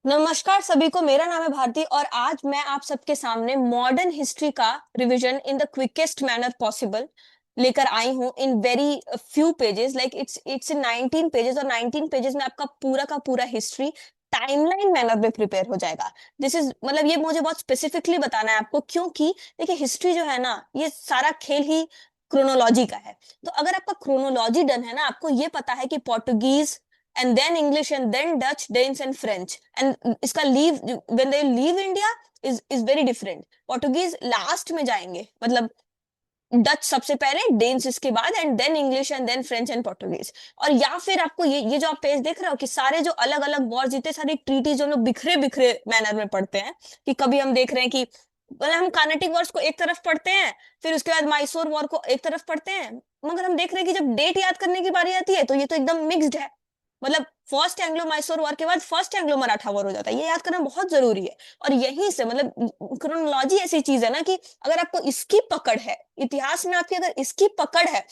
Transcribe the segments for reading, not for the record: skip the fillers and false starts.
नमस्कार सभी को। मेरा नाम है भारती और आज मैं आप सबके सामने मॉडर्न हिस्ट्री का revision in the quickest manner possible लेकर आई हूँ in very few pages. Like it's in 19 pages और 19 पेजेस में आपका पूरा का पूरा हिस्ट्री टाइमलाइन मैनर में प्रिपेयर हो जाएगा। दिस इज मतलब ये मुझे बहुत स्पेसिफिकली बताना है आपको, क्योंकि देखिए हिस्ट्री जो है ना, ये सारा खेल ही क्रोनोलॉजी का है। तो अगर आपका क्रोनोलॉजी डन है ना, आपको ये पता है कि Portuguese and then English and then Dutch, Danes and French. And इसका leave when they leave India is very different. Portuguese last में जाएंगे, मतलब डच सबसे पहले, डेन्स इसके बाद, and then English and then French and Portuguese. और या फिर आपको ये जो आप पेज देख रहे हो कि सारे जो अलग अलग वॉर जीते, सारी ट्रीटी जो हम लोग बिखरे बिखरे मैनर में पढ़ते हैं, कि कभी हम देख रहे हैं कि मतलब हम कार्नेटिक वॉर्स को एक तरफ पढ़ते हैं, फिर उसके बाद माइसोर वॉर को एक तरफ पढ़ते हैं, मगर हम देख रहे हैं कि जब डेट याद करने की बारी आती है तो ये तो एकदम मिक्स्ड है। मतलब फर्स्ट एंग्लो मैसूर वॉर के बाद फर्स्ट एंग्लो मराठा वॉर हो जाता है, ये याद करना बहुत जरूरी है। और यहीं से मतलब क्रोनोलॉजी ऐसी चीज है ना कि अगर आपको इसकी पकड़ है, इतिहास में आपकी अगर इसकी पकड़ है,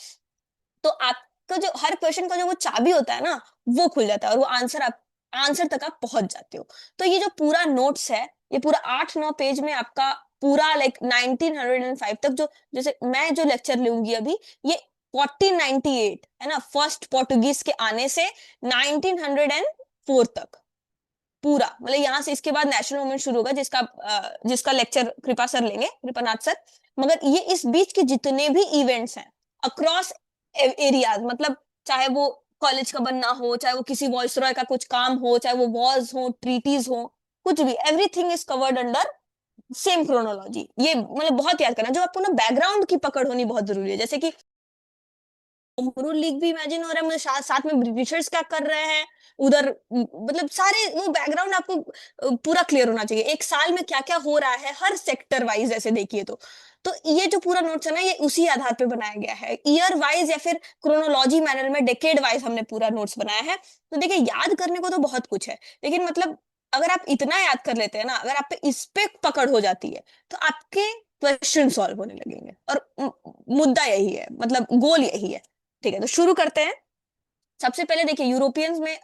तो आपका जो हर क्वेश्चन का जो वो चाबी होता है ना, वो खुल जाता है और वो आंसर तक आप पहुंच जाते हो। तो ये जो पूरा नोट्स है, ये पूरा 8-9 पेज में आपका पूरा लाइक 1905 तक, जो जैसे मैं जो लेक्चर लूंगी अभी, ये 1498 है ना, फर्स्ट पोर्टुगीज के आने से 1904 तक पूरा, मतलब यहाँ से इसके बाद नेशनल मूवमेंट शुरू होगा, जिसका लेक्चर कृपा सर लेंगे, कृपानाथ सर। मगर ये इस बीच के जितने भी इवेंट्स हैं अक्रॉस एरियाज, मतलब चाहे वो कॉलेज का बनना हो, चाहे वो किसी वॉइसरॉय का कुछ काम हो, चाहे वो वॉर्स हो, ट्रीटीज हो, कुछ भी, everything is covered under same chronology. ये मतलब बहुत याद करना, जो आपको ना बैकग्राउंड की पकड़ होनी बहुत जरूरी है। जैसे कि होमरूल लीग भी इमेजिन हो रहा है मुझे, साथ में ब्रिटिशर्स क्या कर रहे हैं उधर, मतलब सारे वो बैकग्राउंड आपको पूरा क्लियर होना चाहिए। एक साल में क्या क्या हो रहा है हर सेक्टर वाइज, ऐसे देखिए तो ये जो पूरा नोट्स है ना, ये उसी आधार पे बनाया गया है, ईयर वाइज या फिर क्रोनोलॉजी मैनर में डेकेड वाइज हमने पूरा नोट्स बनाया है। तो देखिए याद करने को तो बहुत कुछ है, लेकिन मतलब अगर आप इतना याद कर लेते हैं ना, अगर आप पे इस पे पकड़ हो जाती है, तो आपके क्वेश्चन सॉल्व होने लगेंगे। और मुद्दा यही है, मतलब गोल यही है। ठीक है, तो शुरू करते हैं। सबसे पहले देखिए यूरोपियंस में,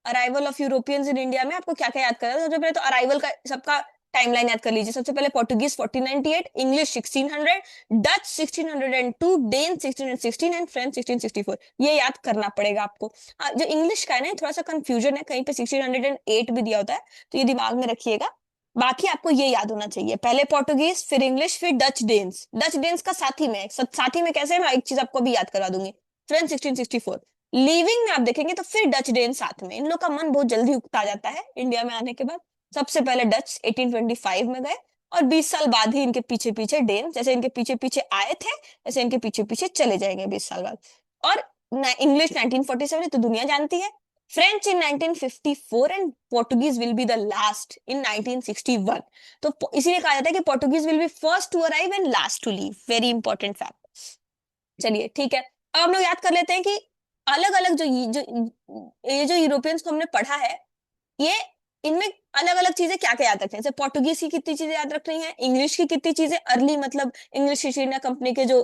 arrival of Europeans in India में आपको क्या क्या याद करना है। सबसे पहले तो अराइवल का सबका टाइमलाइन याद कर लीजिए। सबसे पहले Portuguese 1498, English 1600, Dutch 1602, Dane 1616 and French 1664। ये याद करना पड़ेगा आपको। जो इंग्लिश का है ना, थोड़ा सा कंफ्यूजन है, कहीं पे 1608 भी दिया होता है, तो ये दिमाग में रखिएगा। बाकी आपको ये याद होना चाहिए, पहले पोर्टुगीज, फिर इंग्लिश, फिर डच डेन्स। डच डेन्स का साथी में कैसे, मैं एक चीज आपको भी याद करा दूंगी, फ्रेंच 1664। लिविंग में आप देखेंगे तो फिर डच डेन साथ में। इन लोग का मन बहुत जल्दी उगता जाता है इंडिया में आने के बाद। सबसे पहले डच 1825 में गए, और 20 साल बाद ही इनके पीछे पीछे डेन, जैसे इनके पीछे पीछे आए थे ऐसे इनके पीछे पीछे चले जाएंगे 20 साल बाद। और इंग्लिश 1947 तो दुनिया जानती है, French in 1954 and Portuguese will be the last in 1961। तो इसीलिए कहा जाता है कि Portuguese will be first to arrive and last to leave, very important fact. चलिए ठीक है, अब हम लोग याद कर लेते हैं कि अलग अलग ये जो यूरोपियंस को हमने पढ़ा है, ये इनमें अलग अलग चीजें क्या क्या याद रखते हैं। जैसे पोर्टुगीज की कितनी चीजें याद रखनी है, इंग्लिश की कितनी चीजें, अर्ली मतलब इंग्लिश ईस्ट इंडिया कंपनी के जो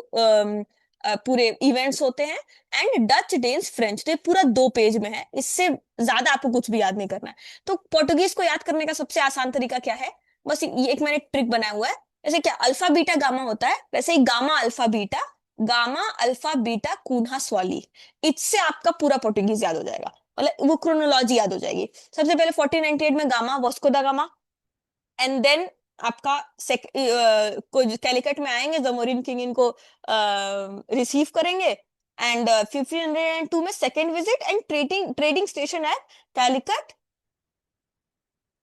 पूरे इवेंट्स होते हैं, एंड डच डेन्स फ्रेंच। तो ये पूरा 2 पेज में है, इससे ज्यादा आपको कुछ भी याद नहीं करना है। तो पोर्टुगीज को याद करने का सबसे आसान तरीका क्या है, बस ये एक मैंने ट्रिक बनाया हुआ है। जैसे क्या अल्फा बीटा गामा होता है, वैसे ही gamma alpha beta Cunha Swally, इससे आपका पूरा पोर्टुगीज याद हो जाएगा, मतलब वो क्रोनोलॉजी याद हो जाएगी। सबसे पहले 1498 में Gama, Vasco da Gama, and then आपका कैलिकट में आएंगे, जमोरिन किंग इनको रिसीव करेंगे, एंड 1502 में second visit and trading station है कैलिकट,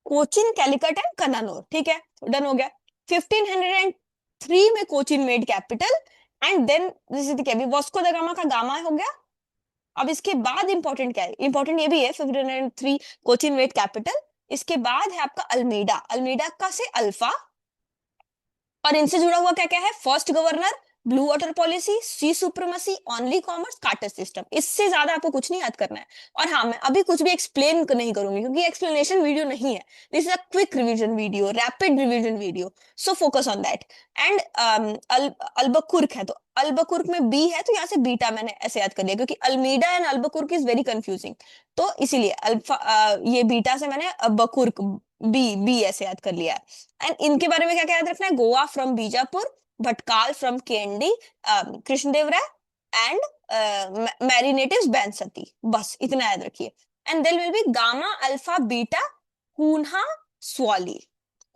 कोचिन, कैलिकट एंड कनानौर। ठीक है, डन हो गया। 1503 में Cochin made capital, and then this is the Vasco da Gama का गामा हो गया। अब इसके बाद इंपॉर्टेंट क्या है, इंपॉर्टेंट ये भी है, 1503 कोचिन मेड कैपिटल। इसके बाद है आपका अल्मेडा, अल्मेडा का से अल्फा, और इनसे जुड़ा हुआ क्या क्या है, first governor, blue water policy, sea supremacy, only commerce, cartaz system, इससे ज्यादा आपको कुछ नहीं याद करना है। और हाँ, मैं अभी कुछ भी एक्सप्लेन नहीं करूंगी क्योंकि एक्सप्लेनेशन वीडियो नहीं है, this is a quick revision video, rapid revision video, so focus on that. And Albuquerque है, तो अल्बकुर्क में बी है तो यहाँ से बीटा मैंने ऐसे याद कर लिया क्योंकि Almeida and Albuquerque is very confusing, तो इसीलिए अल्फा ये बीटा से मैंने बकुर्क बी बी ऐसे याद कर लिया है। एंड इनके बारे में क्या क्या याद रखना है, Goa from Bijapur, Bhatkal from Kandy, Krishnadevaraya and मैरिनेटिव्स बैंसती, बस इतना याद रखिए। And then will be gamma alpha beta Cunha Swally.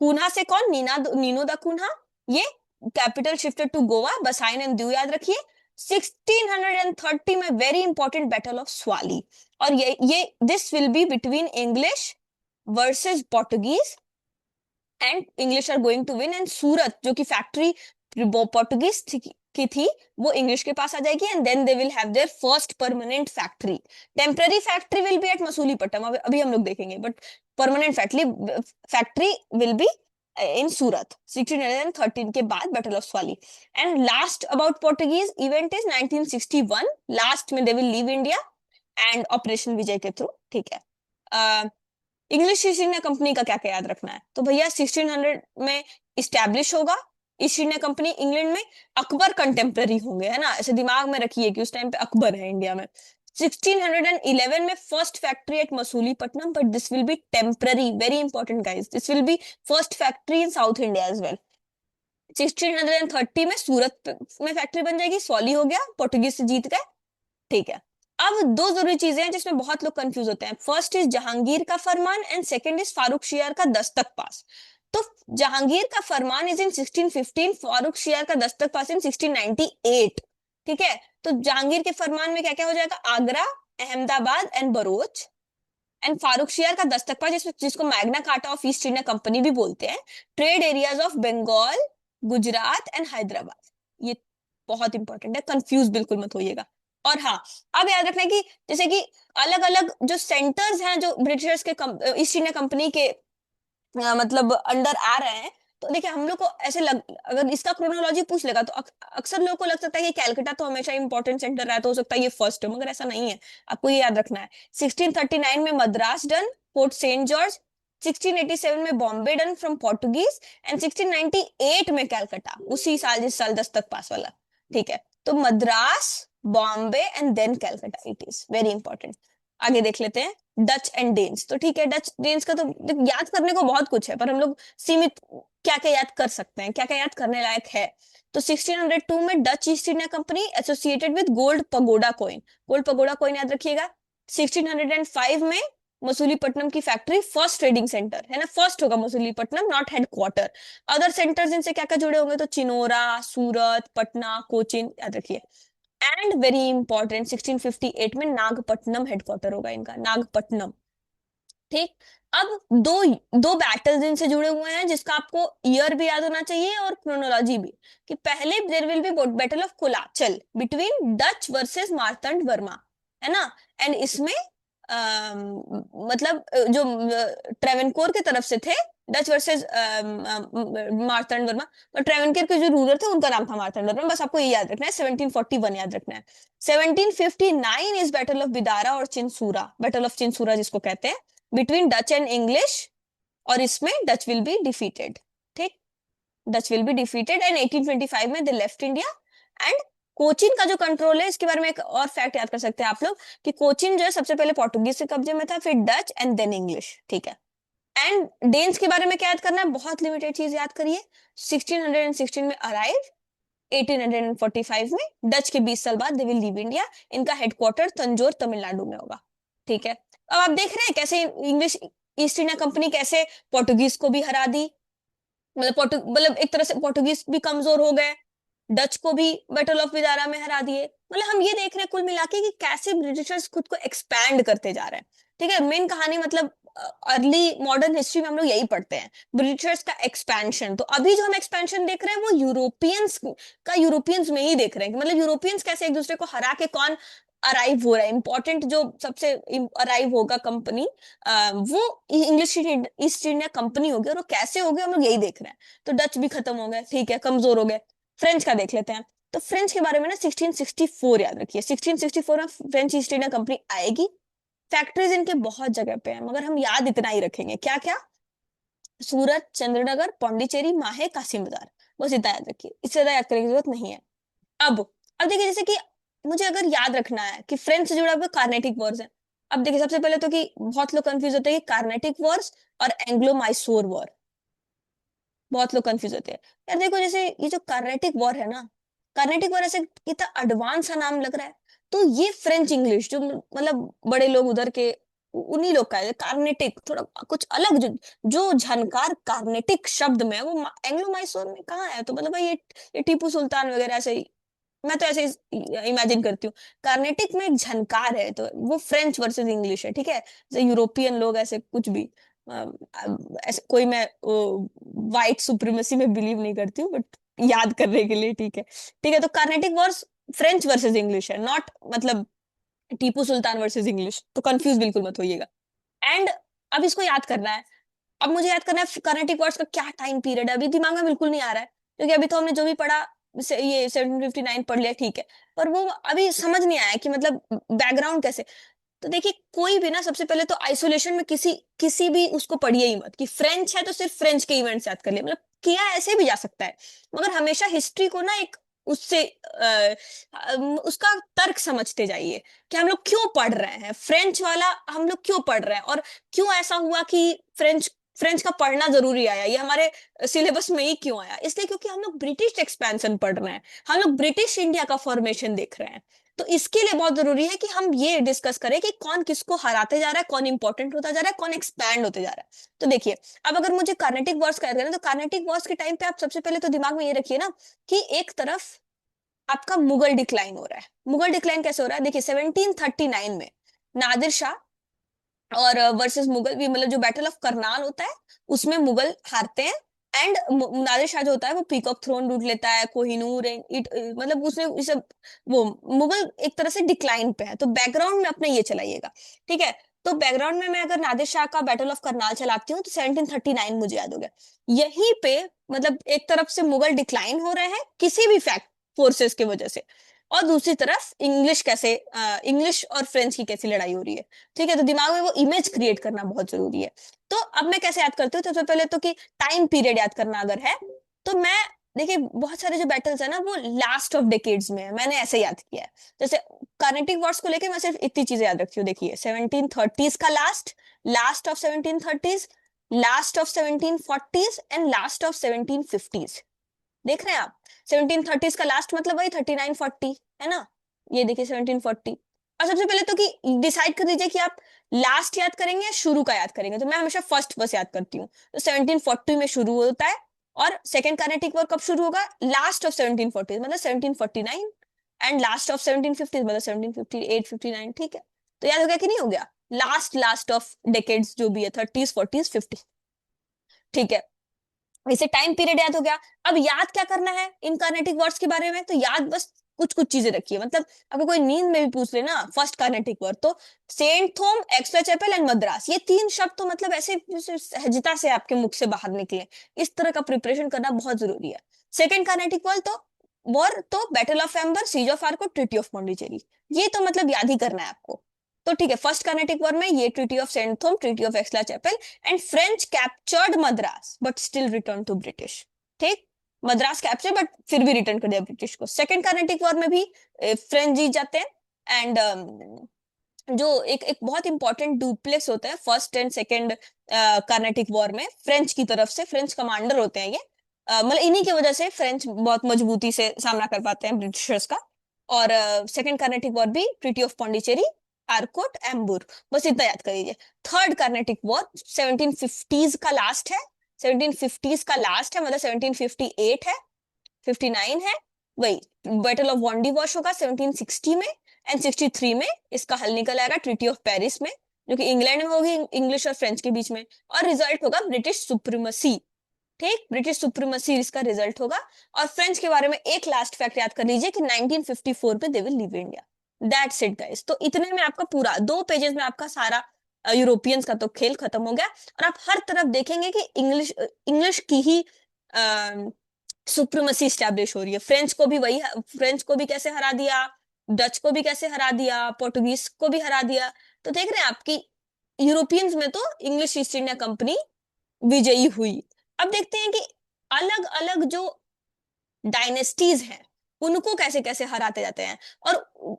Cunha से कौन, नीनो दा कून्हा, ये capital shifted to Goa, Bassein and Diu याद रखिए। 1630 में very important battle of Swally, और ये this will be between English versus Portuguese, and English are going to win, and Surat जो कि फैक्ट्री पोर्टुगीज की थी वो इंग्लिश के पास आ जाएगी, and then they will have their first permanent factory. Temporary factory will be at Masulipatnam, अभी हम लोग देखेंगे, but permanent factory will be in Surat 1613 के बाद battle of Swally. And last about Portuguese event is 1961, last में they will leave India and operation Vijay के through, ठीक है। इंग्लिश ईस्ट इंडिया कंपनी का क्या क्या याद रखना है, तो भैया 1600 में इस्टेब्लिश होगा ईस्ट इंडिया कंपनी इंग्लैंड में, अकबर कंटेम्प्ररी होंगे, है ना, ऐसे दिमाग में रखिए कि उस टाइम पे अकबर है इंडिया में। 1611 में first factory at Masulipatnam, but this will be temporary, very important guys, this will be first factory in South India as well. 1630 में सूरत में फैक्ट्री बन जाएगी, सॉली हो गया, पोर्टुगीज से जीत गए, ठीक है। अब दो जरूरी चीजें हैं जिसमें बहुत लोग कंफ्यूज होते हैं, फर्स्ट इज जहांगीर का फरमान एंड सेकंड इज फारूक शियार का दस्तक पास। तो जहांगीर का फरमान इज इन 1615, फारूक शियार का दस्तक पास इन 1698, ठीक है। तो जहांगीर के फरमान में क्या क्या हो जाएगा, Agra, Ahmedabad and Broach, and Farrukhsiyar का दस्तक पास जिसको Magna Carta of East India Company भी बोलते हैं, trade areas of Bengal, Gujarat and Hyderabad, ये बहुत इंपॉर्टेंट है, कंफ्यूज बिल्कुल मत होइएगा। और हाँ, अब याद रखना है कि जैसे कि अलग अलग जो सेंटर्स हैं जो ब्रिटिशर्स के ईस्ट इंडिया कंपनी के मतलब अंडर आ रहे हैं, तो देखिए हम लोग को ऐसे अगर इसका क्रोनोलॉजी पूछ लेगा तो अक्सर लोगों को लग सकता है कि कैलकाटा तो हमेशा इंपॉर्टेंट सेंटर रहा, तो हो सकता है ये फर्स्ट हो, मगर ऐसा नहीं है, आपको ये याद रखना है। 1639 में Madras done, Fort Saint George, 1687 में Bombay done from Portuguese, and 1698 में कैलकाटा, उसी साल जिस साल दस्तक पास वाला, ठीक है। तो Madras, Bombay and then Calcutta, it is very important. आगे देख लेते हैं डच एंड डेन्स, तो ठीक है, डच डेन्स का तो याद करने को बहुत कुछ है, पर हम लोग सीमित क्या क्या याद कर सकते हैं, क्या क्या याद करने लायक है। तो 1602 में Dutch east India company associated with gold pagoda coin, gold pagoda coin याद रखिएगा। 1605 में मसूलीपट्टनम की फैक्ट्री फर्स्ट ट्रेडिंग सेंटर, है ना, फर्स्ट होगा Masulipatnam, not headquarter. Other centres इनसे क्या क्या जुड़े होंगे, तो चिनोरा, सूरत, पटना, कोचिन, याद रखिए। एंड वेरी इंपॉर्टेंट 1658 में नागपट्टनम हेडक्वार्टर होगा इनका, नागपट्टनम, ठीक। अब दो दो बैटल्स इनसे जुड़े हुए हैं जिसका आपको ईयर भी याद होना चाहिए और क्रोनोलॉजी भी, कि पहले there will be battle of Colachel between Dutch versus Marthanda Varma, है ना। एंड इसमें मतलब जो ट्रेवेनकोर की तरफ से थे, डच वर्सेस मार्तंड वर्मा, तो ट्रेवेनकोर के जो रूलर थे उनका नाम था मार्तंड वर्मा, बस आपको ये याद रखना है, 1741 याद रखना है। 1759 इज बैटल ऑफ बिदारा और चिंसूरा, बैटल ऑफ चिंसूरा जिसको कहते हैं, बिटवीन डच एंड इंग्लिश, और इसमें डच विल बी डिफीटेड, ठीक, Dutch will be defeated, and 1825 में they left India. And Cochin का जो कंट्रोल है, इसके बारे में एक और फैक्ट याद कर सकते हैं आप लोग, कि कोचिन जो है सबसे पहले पोर्टुगीज के कब्जे में था, फिर डच एंड देन इंग्लिश, ठीक है। एंड डेन्स के बारे में क्या याद करना है, बहुत लिमिटेड चीज याद करिए, 1616 में अराइव, 1845 में डच के 20 साल बाद दे विल लीव इंडिया, इनका हेडक्वार्टर तंजौर तमिलनाडु में होगा, ठीक है। अब आप देख रहे हैं कैसे इंग्लिश ईस्ट इंडिया कंपनी कैसे पोर्टुगीज को भी हरा दी, मतलब एक तरह से पोर्टुगीज भी कमजोर हो गए, डच को भी बैटल ऑफ विदारा में हरा दिए, मतलब हम ये देख रहे हैं कुल मिला के कि कैसे ब्रिटिशर्स खुद को एक्सपैंड करते जा रहे हैं, ठीक है। मेन कहानी मतलब अर्ली मॉडर्न हिस्ट्री में हम लोग यही पढ़ते हैं, ब्रिटिशर्स का एक्सपेंशन। तो अभी जो हम एक्सपेंशन देख रहे हैं वो यूरोपियंस में ही देख रहे हैं, मतलब यूरोपियंस कैसे एक दूसरे को हरा के कौन अराइव हो रहा है, इंपॉर्टेंट जो सबसे अराइव होगा कंपनी, वो इंग्लिश ईस्ट इंडिया कंपनी होगी, और वो कैसे होगी हम लोग यही देख रहे हैं। तो डच भी खत्म हो गए, ठीक है, कमजोर हो गए। फ्रेंच का देख लेते हैं, तो फ्रेंच के बारे में ना 1664 याद रखिए, 1664 में फ्रेंच ईस्ट इंडिया कंपनी आएगी। फैक्ट्रीज इनके बहुत जगह पे हैं, मगर हम याद इतना ही रखेंगे, क्या क्या, सूरत, चंद्रनगर, पौंडीचेरी, माहे, कासिम बाजार, बस इतना याद रखिए, इससे ज्यादा याद करने की जरूरत नहीं है। अब अब देखिए, जैसे कि मुझे अगर याद रखना है कि फ्रेंच से जुड़ा हुआ कार्नेटिक वॉर्स है। अब देखिए, सबसे पहले तो कि बहुत लोग कंफ्यूज होते हैं कि कार्नेटिक वॉर्स और एंग्लो माइसोर वॉर, बहुत लोग कंफ्यूज होते हैं। यार देखो, जैसे ये जो कार्नेटिक वॉर है ना, कार्नेटिक वॉर ऐसे कितना एडवांस सा नाम लग रहा है, तो ये फ्रेंच इंग्लिश जो मतलब बड़े लोग उधर के, उन्हीं लोग का है कार्नेटिक, थोड़ा कुछ अलग, जो झनकार कार्नेटिक शब्द में है, वो एंग्लो माइसोर में कहाँ है? तो मतलब भाई ये टीपू सुल्तान वगैरह ऐसे ही, मैं तो ऐसे इमेजिन करती हूँ। कार्नेटिक में एक झनकार है, तो वो फ्रेंच वर्सेस इंग्लिश है, ठीक है। जैसे यूरोपियन लोग ऐसे कुछ भी, ऐसे कोई, मैं वाइट सुप्रीमेसी में बिलीव नहीं करती हूँ, बट याद करने के लिए ठीक है, ठीक है। तो Carnatic Wars French versus English है, नॉट मतलब टीपू सुल्तान वर्सेस इंग्लिश, तो कंफ्यूज बिल्कुल मत होइएगा। एंड अब इसको याद करना है। अब मुझे याद करना है कर्नेटिक वर्ड्स का क्या टाइम पीरियड है, अभी दिमाग में बिल्कुल नहीं आ रहा है, क्योंकि अभी तो हमने जो भी पढ़ा, ये 1759 पढ़ लिया, ठीक है, पर वो अभी समझ नहीं आया कि मतलब बैकग्राउंड कैसे। तो देखिए, कोई भी ना, सबसे पहले तो आइसोलेशन में किसी किसी भी उसको पढ़िए ही मत कि फ्रेंच है तो सिर्फ फ्रेंच के इवेंट्स याद कर लिए, मतलब किया ऐसे भी जा सकता है, मगर हमेशा हिस्ट्री को ना एक उससे उसका तर्क समझते जाइए कि हम लोग क्यों पढ़ रहे हैं फ्रेंच वाला, हम लोग क्यों पढ़ रहे हैं, और क्यों ऐसा हुआ कि फ्रेंच फ्रेंच का पढ़ना जरूरी आया, ये हमारे सिलेबस में ही क्यों आया, इसलिए क्योंकि हम लोग ब्रिटिश एक्सपेंशन पढ़ रहे हैं, हम लोग ब्रिटिश इंडिया का फॉर्मेशन देख रहे हैं। तो इसके लिए बहुत जरूरी है कि हम ये डिस्कस करें कि कौन किसको हराते जा रहा है, कौन इंपॉर्टेंट होता जा रहा है, कौन एक्सपैंड होते जा रहा है। तो देखिए, अब अगर मुझे कार्नेटिक वॉर्स का याद करना है, तो कार्नेटिक वॉर्स के टाइम पे आप सबसे पहले तो दिमाग में ये रखिए ना कि एक तरफ आपका मुगल डिक्लाइन हो रहा है। मुगल डिक्लाइन कैसे हो रहा है? देखिए, 1739 में नादिर शाह और वर्सेस मुगल भी, मतलब जो बैटल ऑफ करनाल होता है, उसमें मुगल हारते हैं। एंड नादिर शाह जो होता है वो पीकॉक थ्रोन लूट लेता है, कोहिनूर मतलब उसने इसे, वो मुगल एक तरह से डिक्लाइन पे है। तो बैकग्राउंड में अपने ये चलाइएगा, ठीक है। तो बैकग्राउंड में मैं अगर नादिर शाह का बैटल ऑफ करनाल चलाती हूँ, तो 1739 मुझे याद हो गया। यहीं पे मतलब एक तरफ से मुगल डिक्लाइन हो रहे हैं किसी भी फैक्ट फोर्सेस की वजह से, और दूसरी तरफ इंग्लिश कैसे, इंग्लिश और फ्रेंच की कैसी लड़ाई हो रही है, ठीक है। तो दिमाग में वो इमेज क्रिएट करना बहुत जरूरी है। तो अब मैं कैसे याद करती हूँ, तो सबसे पहले तो कि टाइम पीरियड याद करना अगर है, तो मैं, देखिए बहुत सारे जो बैटल्स है ना, वो लास्ट ऑफ डेकेड्स में है, मैंने ऐसे याद किया है। जैसे कार्नेटिक वॉर्स को लेके मैं सिर्फ इतनी चीजें याद रखती हूँ, देखिए 1730 का last, last of 1730s, last of 1740s and last of 1750s। देख रहे हैं आप? 1730s का लास्ट मतलब वही 3940, है ना? ये देखिए 1740। और सबसे पहले तो कि डिसाइड कर दीजिए कि आप लास्ट याद करेंगे या शुरू का याद करेंगे। तो मैं हमेशा फर्स्ट बस याद करती हूँ, तो 1740 में शुरू होता है, और सेकंड कार्नेटिक वॉर कब शुरू होगा? लास्ट ऑफ 1740 मतलब 1749, एंड लास्ट ऑफ 1750 मतलब 1758 59, ठीक है। तो याद हो गया कि नहीं हो गया? लास्ट लास्ट ऑफ डेकेड्स जो भी है, 30s 40s 50, ठीक है। इसे टाइम पीरियड याद हो गया। अब याद क्या करना है इनकार्नेटिक वर्ड्स के बारे में? तो याद बस कुछ कुछ चीजें रखिए, मतलब अगर कोई नींद में भी पूछ ले ना फर्स्ट कार्नेटिक वर्ड, तो saint Thome, extra chapel and Madras, ये तीन शब्द तो मतलब ऐसे जैसे सहजता से आपके मुख से बाहर निकले, इस तरह का प्रिपरेशन करना बहुत जरूरी है। सेकेंड कार्नेटिक वर्ड तो वॉर, तो battle of Ambur, siege of Arcot, treaty of Pondicherry, ये तो मतलब याद ही करना है आपको। तो ठीक है, फर्स्ट कार्नेटिक वॉर में ये treaty of saint Thome, treaty of extra chapel, and French captured Madras but still return to British, ठीक। मद्रास कैप्चर बट फिर भी रिटर्न कर दिया ब्रिटिश को। सेकंड कार्नेटिक वॉर में भी फ्रेंच जीत जाते हैं। एंड जो एक बहुत इंपॉर्टेंट डुप्लेक्स होता है first and second Carnatic war में, फ्रेंच की तरफ से फ्रेंच कमांडर होते हैं ये, मतलब इन्हीं की वजह से फ्रेंच बहुत मजबूती से सामना कर पाते हैं ब्रिटिशर्स का। और सेकंड कार्नेटिक वॉर भी ट्रीटी ऑफ पौंडीचेरी, आरकोट, एम्बूर, बस इतना याद कर लीजिए। थर्ड कार्नेटिक वॉर 1750s का लास्ट है, 1750s का लास्ट है, मतलब 1758 है, 59 है, वही बैटल ऑफ वॉन्डी वॉश होगा 1760 में, एंड 63 में इसका हल निकल आएगा ट्रीटी ऑफ पेरिस में, जो कि इंग्लैंड में होगी, इंग्लिश और फ्रेंच के बीच में, और रिजल्ट होगा ब्रिटिश सुप्रीमेसी, ठीक, ब्रिटिश सुप्रीमेसी इसका रिजल्ट होगा। और फ्रेंच के बारे में एक लास्ट फैक्ट याद कर लीजिए कि 1954 में they will leave India. That's it guys. तो इतने में आपका पूरा 2 पेजेस में आपका सारा यूरोपियंस का तो खेल खत्म हो गया, और आप हर तरफ देखेंगे कि इंग्लिश इंग्लिश की ही सुप्रीमेसी स्टैब्लिश हो रही है। फ्रेंच को भी कैसे हरा दिया, डच को भी कैसे हरा दिया, पोर्टुगीज को भी हरा दिया। तो देख रहे हैं आपकी यूरोपियंस में तो इंग्लिश ईस्ट इंडिया कंपनी विजयी हुई। अब देखते हैं कि अलग अलग जो डायनेस्टीज हैं उनको कैसे कैसे हराते जाते हैं। और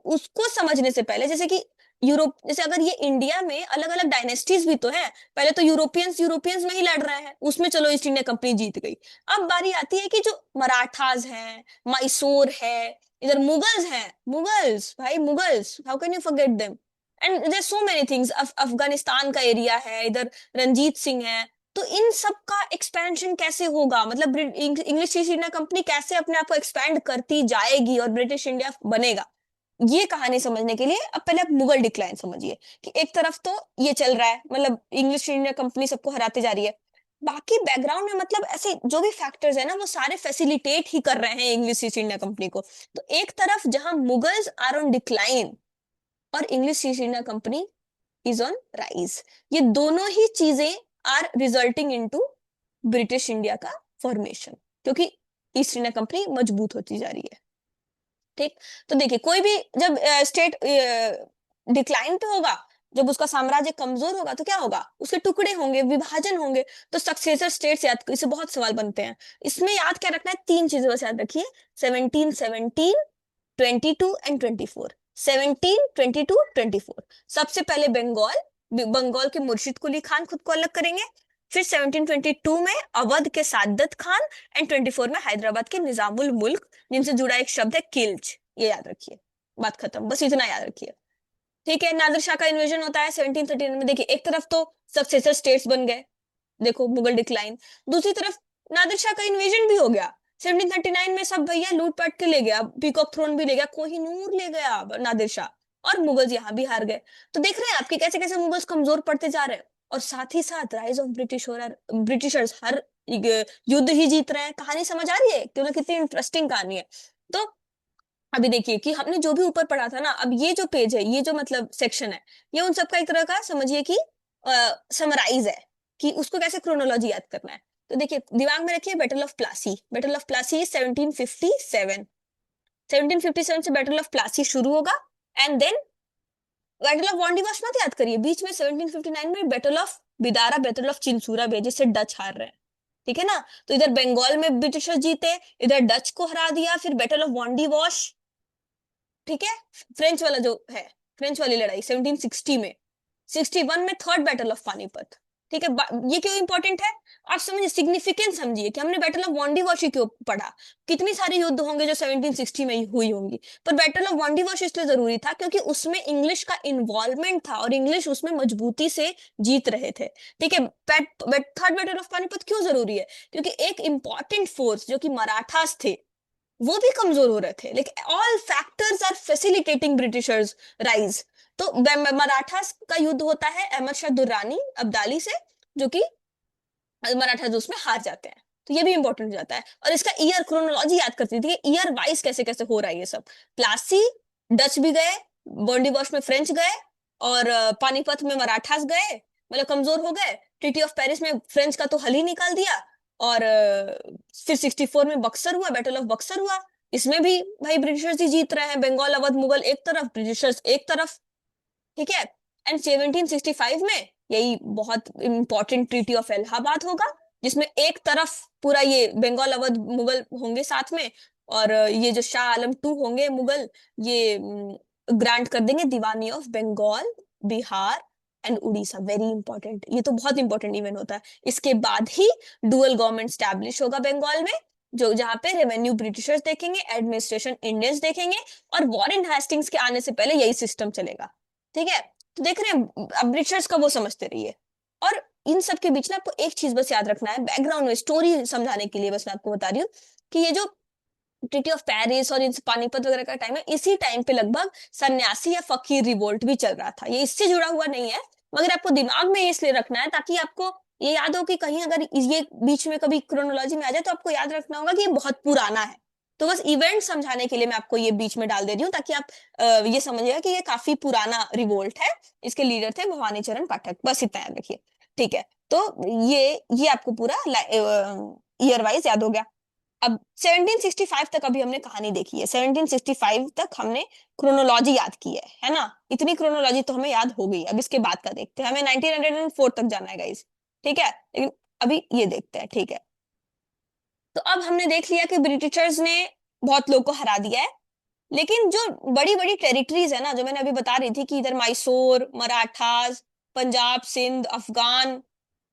उसको समझने से पहले, जैसे कि यूरोप, जैसे अगर ये इंडिया में अलग अलग डायनेस्टीज भी तो है, पहले तो यूरोपियंस यूरोपियंस में ही लड़ रहे हैं, उसमें चलो ईस्ट इंडिया कंपनी जीत गई। अब बारी आती है कि जो मराठास हैं, मैसूर है, इधर मुगल्स हैं, मुगल्स भाई, Mughals, how can you forget them. And there so many things, Afghanistan का एरिया है इधर, रंजीत सिंह है। तो इन सब का एक्सपेंशन कैसे होगा, मतलब इंग्लिश ईस्ट इंडिया कंपनी कैसे अपने आप को एक्सपैंड करती जाएगी और ब्रिटिश इंडिया बनेगा, ये कहानी समझने के लिए अब पहले आप मुगल डिक्लाइन समझिए। कि एक तरफ तो ये चल रहा है, मतलब इंग्लिश ईस्ट इंडिया कंपनी सबको हराते जा रही है, बाकी बैकग्राउंड में मतलब ऐसे जो भी फैक्टर्स है ना वो सारे फैसिलिटेट ही कर रहे हैं इंग्लिश ईस्ट इंडिया कंपनी को। तो एक तरफ जहां मुगल्स आर ऑन डिक्लाइन और English East India Company is on rise, ये दोनों ही चीजें are resulting into British India का फॉर्मेशन, क्योंकि ईस्ट इंडिया कंपनी मजबूत होती जा रही है। ठीक। तो देखिए कोई भी जब स्टेट डिक्लाइन पे होगा, जब उसका साम्राज्य कमजोर होगा तो क्या होगा, उसके टुकड़े होंगे, विभाजन होंगे। तो सक्सेसर स्टेट्स याद, इससे बहुत सवाल बनते हैं। इसमें याद क्या रखना है, तीन चीजें बस याद रखिए, 1717, 22 एंड 24। 17, 22, 24। सबसे पहले बंगाल, बंगाल के मुर्शिद कुली खान खुद को अलग करेंगे। फिर 1722 में अवध के सादत खान, एंड 24 में हैदराबाद के निजामुल मुल्क, जिनसे जुड़ा एक शब्द है किल्च। ये याद रखिए, बात खत्म, बस इतना याद रखिए। ठीक है। नादिर शाह का इन्वेजन होता है 1739 में। देखिए एक तरफ तो सक्सेसर स्टेट्स बन गए, देखो मुगल डिक्लाइन, दूसरी तरफ नादिर शाह का इन्वेजन भी हो गया 1739 में, सब भैया लूटपाट के ले गया, पीकॉक थ्रोन भी ले गया, कोहिनूर ले गया नादिर शाह, और मुगल्स यहाँ भी हार गए। तो देख रहे हैं आपके कैसे कैसे मुगल्स कमजोर पड़ते जा रहे हैं, और साथ ही साथ राइज ऑफ ब्रिटिश हो रहा है, ब्रिटिशर्स हर युद्ध ही जीत रहे हैं। कहानी समझ आ रही है क्यों, कितनी इंटरेस्टिंग कहानी है। तो अभी देखिए कि हमने जो भी ऊपर पढ़ा था ना, अब ये जो पेज है, ये जो मतलब सेक्शन है, ये उन सबका एक तरह का समझिए कि समराइज है, कि उसको कैसे क्रोनोलॉजी याद करना है। तो देखिए दिमाग में रखिए, battle of Plassey, battle of Plassey 1757, 1757 से बैटल ऑफ प्लासी शुरू होगा। And then battle of Wandiwash मत याद करिए, बीच में 1759 में battle of Bidara, battle of Chinsura भी है, जिससे डच हार रहे हैं। ठीक है ना। तो इधर बंगाल में ब्रिटिशर्स जीते, इधर डच को हरा दिया, फिर बैटल ऑफ वांडीवाश। ठीक है। फ्रेंच वाला जो है, फ्रेंच वाली लड़ाई 1760 में, 61 में थर्ड बैटल ऑफ पानीपत। ठीक है। ये क्यों इंपॉर्टेंट है, आप समझिए, सिग्निफिकेंस समझिए कि हमने बैटल ऑफ वांडीवाशी क्यों पढ़ा। कितनी सारे युद्ध होंगे जो 1760 में हुई होंगी, पर बैटल ऑफ वांडीवाशी इसलिए जरूरी था क्योंकि उसमें इंग्लिश का इन्वॉल्वमेंट था और इंग्लिश उसमें मजबूती से जीत रहे थे। ठीक है। थर्ड बैटल ऑफ पानीपत क्यों जरूरी है, क्योंकि एक इंपॉर्टेंट फोर्स जो कि मराठास थे वो भी कमजोर हो रहे थे, लेकिन all factors are facilitating Britishers rise. तो मराठास का युद्ध होता है अहमद शाह दुर्रानी अब्दाली से, जो कि मराठा उसमें हार जाते हैं। तो ये भी इंपॉर्टेंट हो जाता है, और इसका ईयर क्रोनोलॉजी याद करती थी, ईयर वाइज कैसे कैसे हो रहा है ये सब। प्लासी, डच भी गए, बॉन्डिवॉश में फ्रेंच गए, और पानीपत में मराठास गए, मतलब कमजोर हो गए। ट्रीटी ऑफ पेरिस में फ्रेंच का तो हल ही निकाल दिया, और फिर 64 में बक्सर हुआ, बैटल ऑफ बक्सर हुआ। इसमें भी भाई ब्रिटिशर्स ही जीत रहे हैं, बंगाल अवध मुगल एक तरफ, ब्रिटिशर्स एक तरफ। ठीक है। एंड 1765 में यही बहुत इंपॉर्टेंट ट्रीटी ऑफ इलाहाबाद होगा, जिसमें एक तरफ पूरा ये बंगाल अवध मुगल होंगे साथ में, और ये जो शाह आलम टू होंगे मुगल, ये ग्रांट कर देंगे diwani of Bengal, Bihar and Orissa. Very important, ये तो बहुत इंपॉर्टेंट इवेंट होता है। इसके बाद ही डुअल गवर्नमेंट स्टैब्लिश होगा बंगाल में, जो जहां पे रेवेन्यू ब्रिटिशर्स देखेंगे, एडमिनिस्ट्रेशन इंडियंस देखेंगे, और वॉरेन हेस्टिंग्स के आने से पहले यही सिस्टम चलेगा। ठीक है। तो देख रहे हैं, अब ब्रिटिशर्स का वो समझते रहिए। और इन सब के बीच ना आपको एक चीज बस याद रखना है, बैकग्राउंड में स्टोरी समझाने के लिए बस मैं आपको बता रही हूँ कि ये जो ट्रीटी ऑफ पेरिस और इन पानीपत वगैरह का टाइम है, इसी टाइम पे लगभग सन्यासी या फकीर रिवोल्ट भी चल रहा था। ये इससे जुड़ा हुआ नहीं है, मगर आपको दिमाग में इसलिए रखना है ताकि आपको ये याद हो कि कहीं अगर ये बीच में कभी क्रोनोलॉजी में आ जाए तो आपको याद रखना होगा कि ये बहुत पुराना है। तो बस इवेंट समझाने के लिए मैं आपको ये बीच में डाल दे रही हूँ, ताकि आप ये समझिएगा कि ये काफी पुराना रिवोल्ट है। इसके लीडर थे भवानी चरण पाठक, बस इतना याद रखिए। ठीक है। तो ये आपको पूरा ईयर वाइज याद हो गया। अब 1765 तक अभी हमने कहानी देखी है, 1765 तक हमने क्रोनोलॉजी याद की है ना? इतनी क्रोनोलॉजी तो हमें याद हो गई। अब इसके बाद का देखते हैं, हमें 1904 तक जाना है गाइस, ठीक है? लेकिन अभी ये देखते हैं, ठीक है? तो अब हमने देख लिया कि ब्रिटिशर्स ने बहुत लोग को हरा दिया है, लेकिन जो बड़ी बड़ी टेरिटरीज है ना, जो मैंने अभी बता रही थी कि इधर Mysore, Marathas, Punjab, Sindh, Afghan,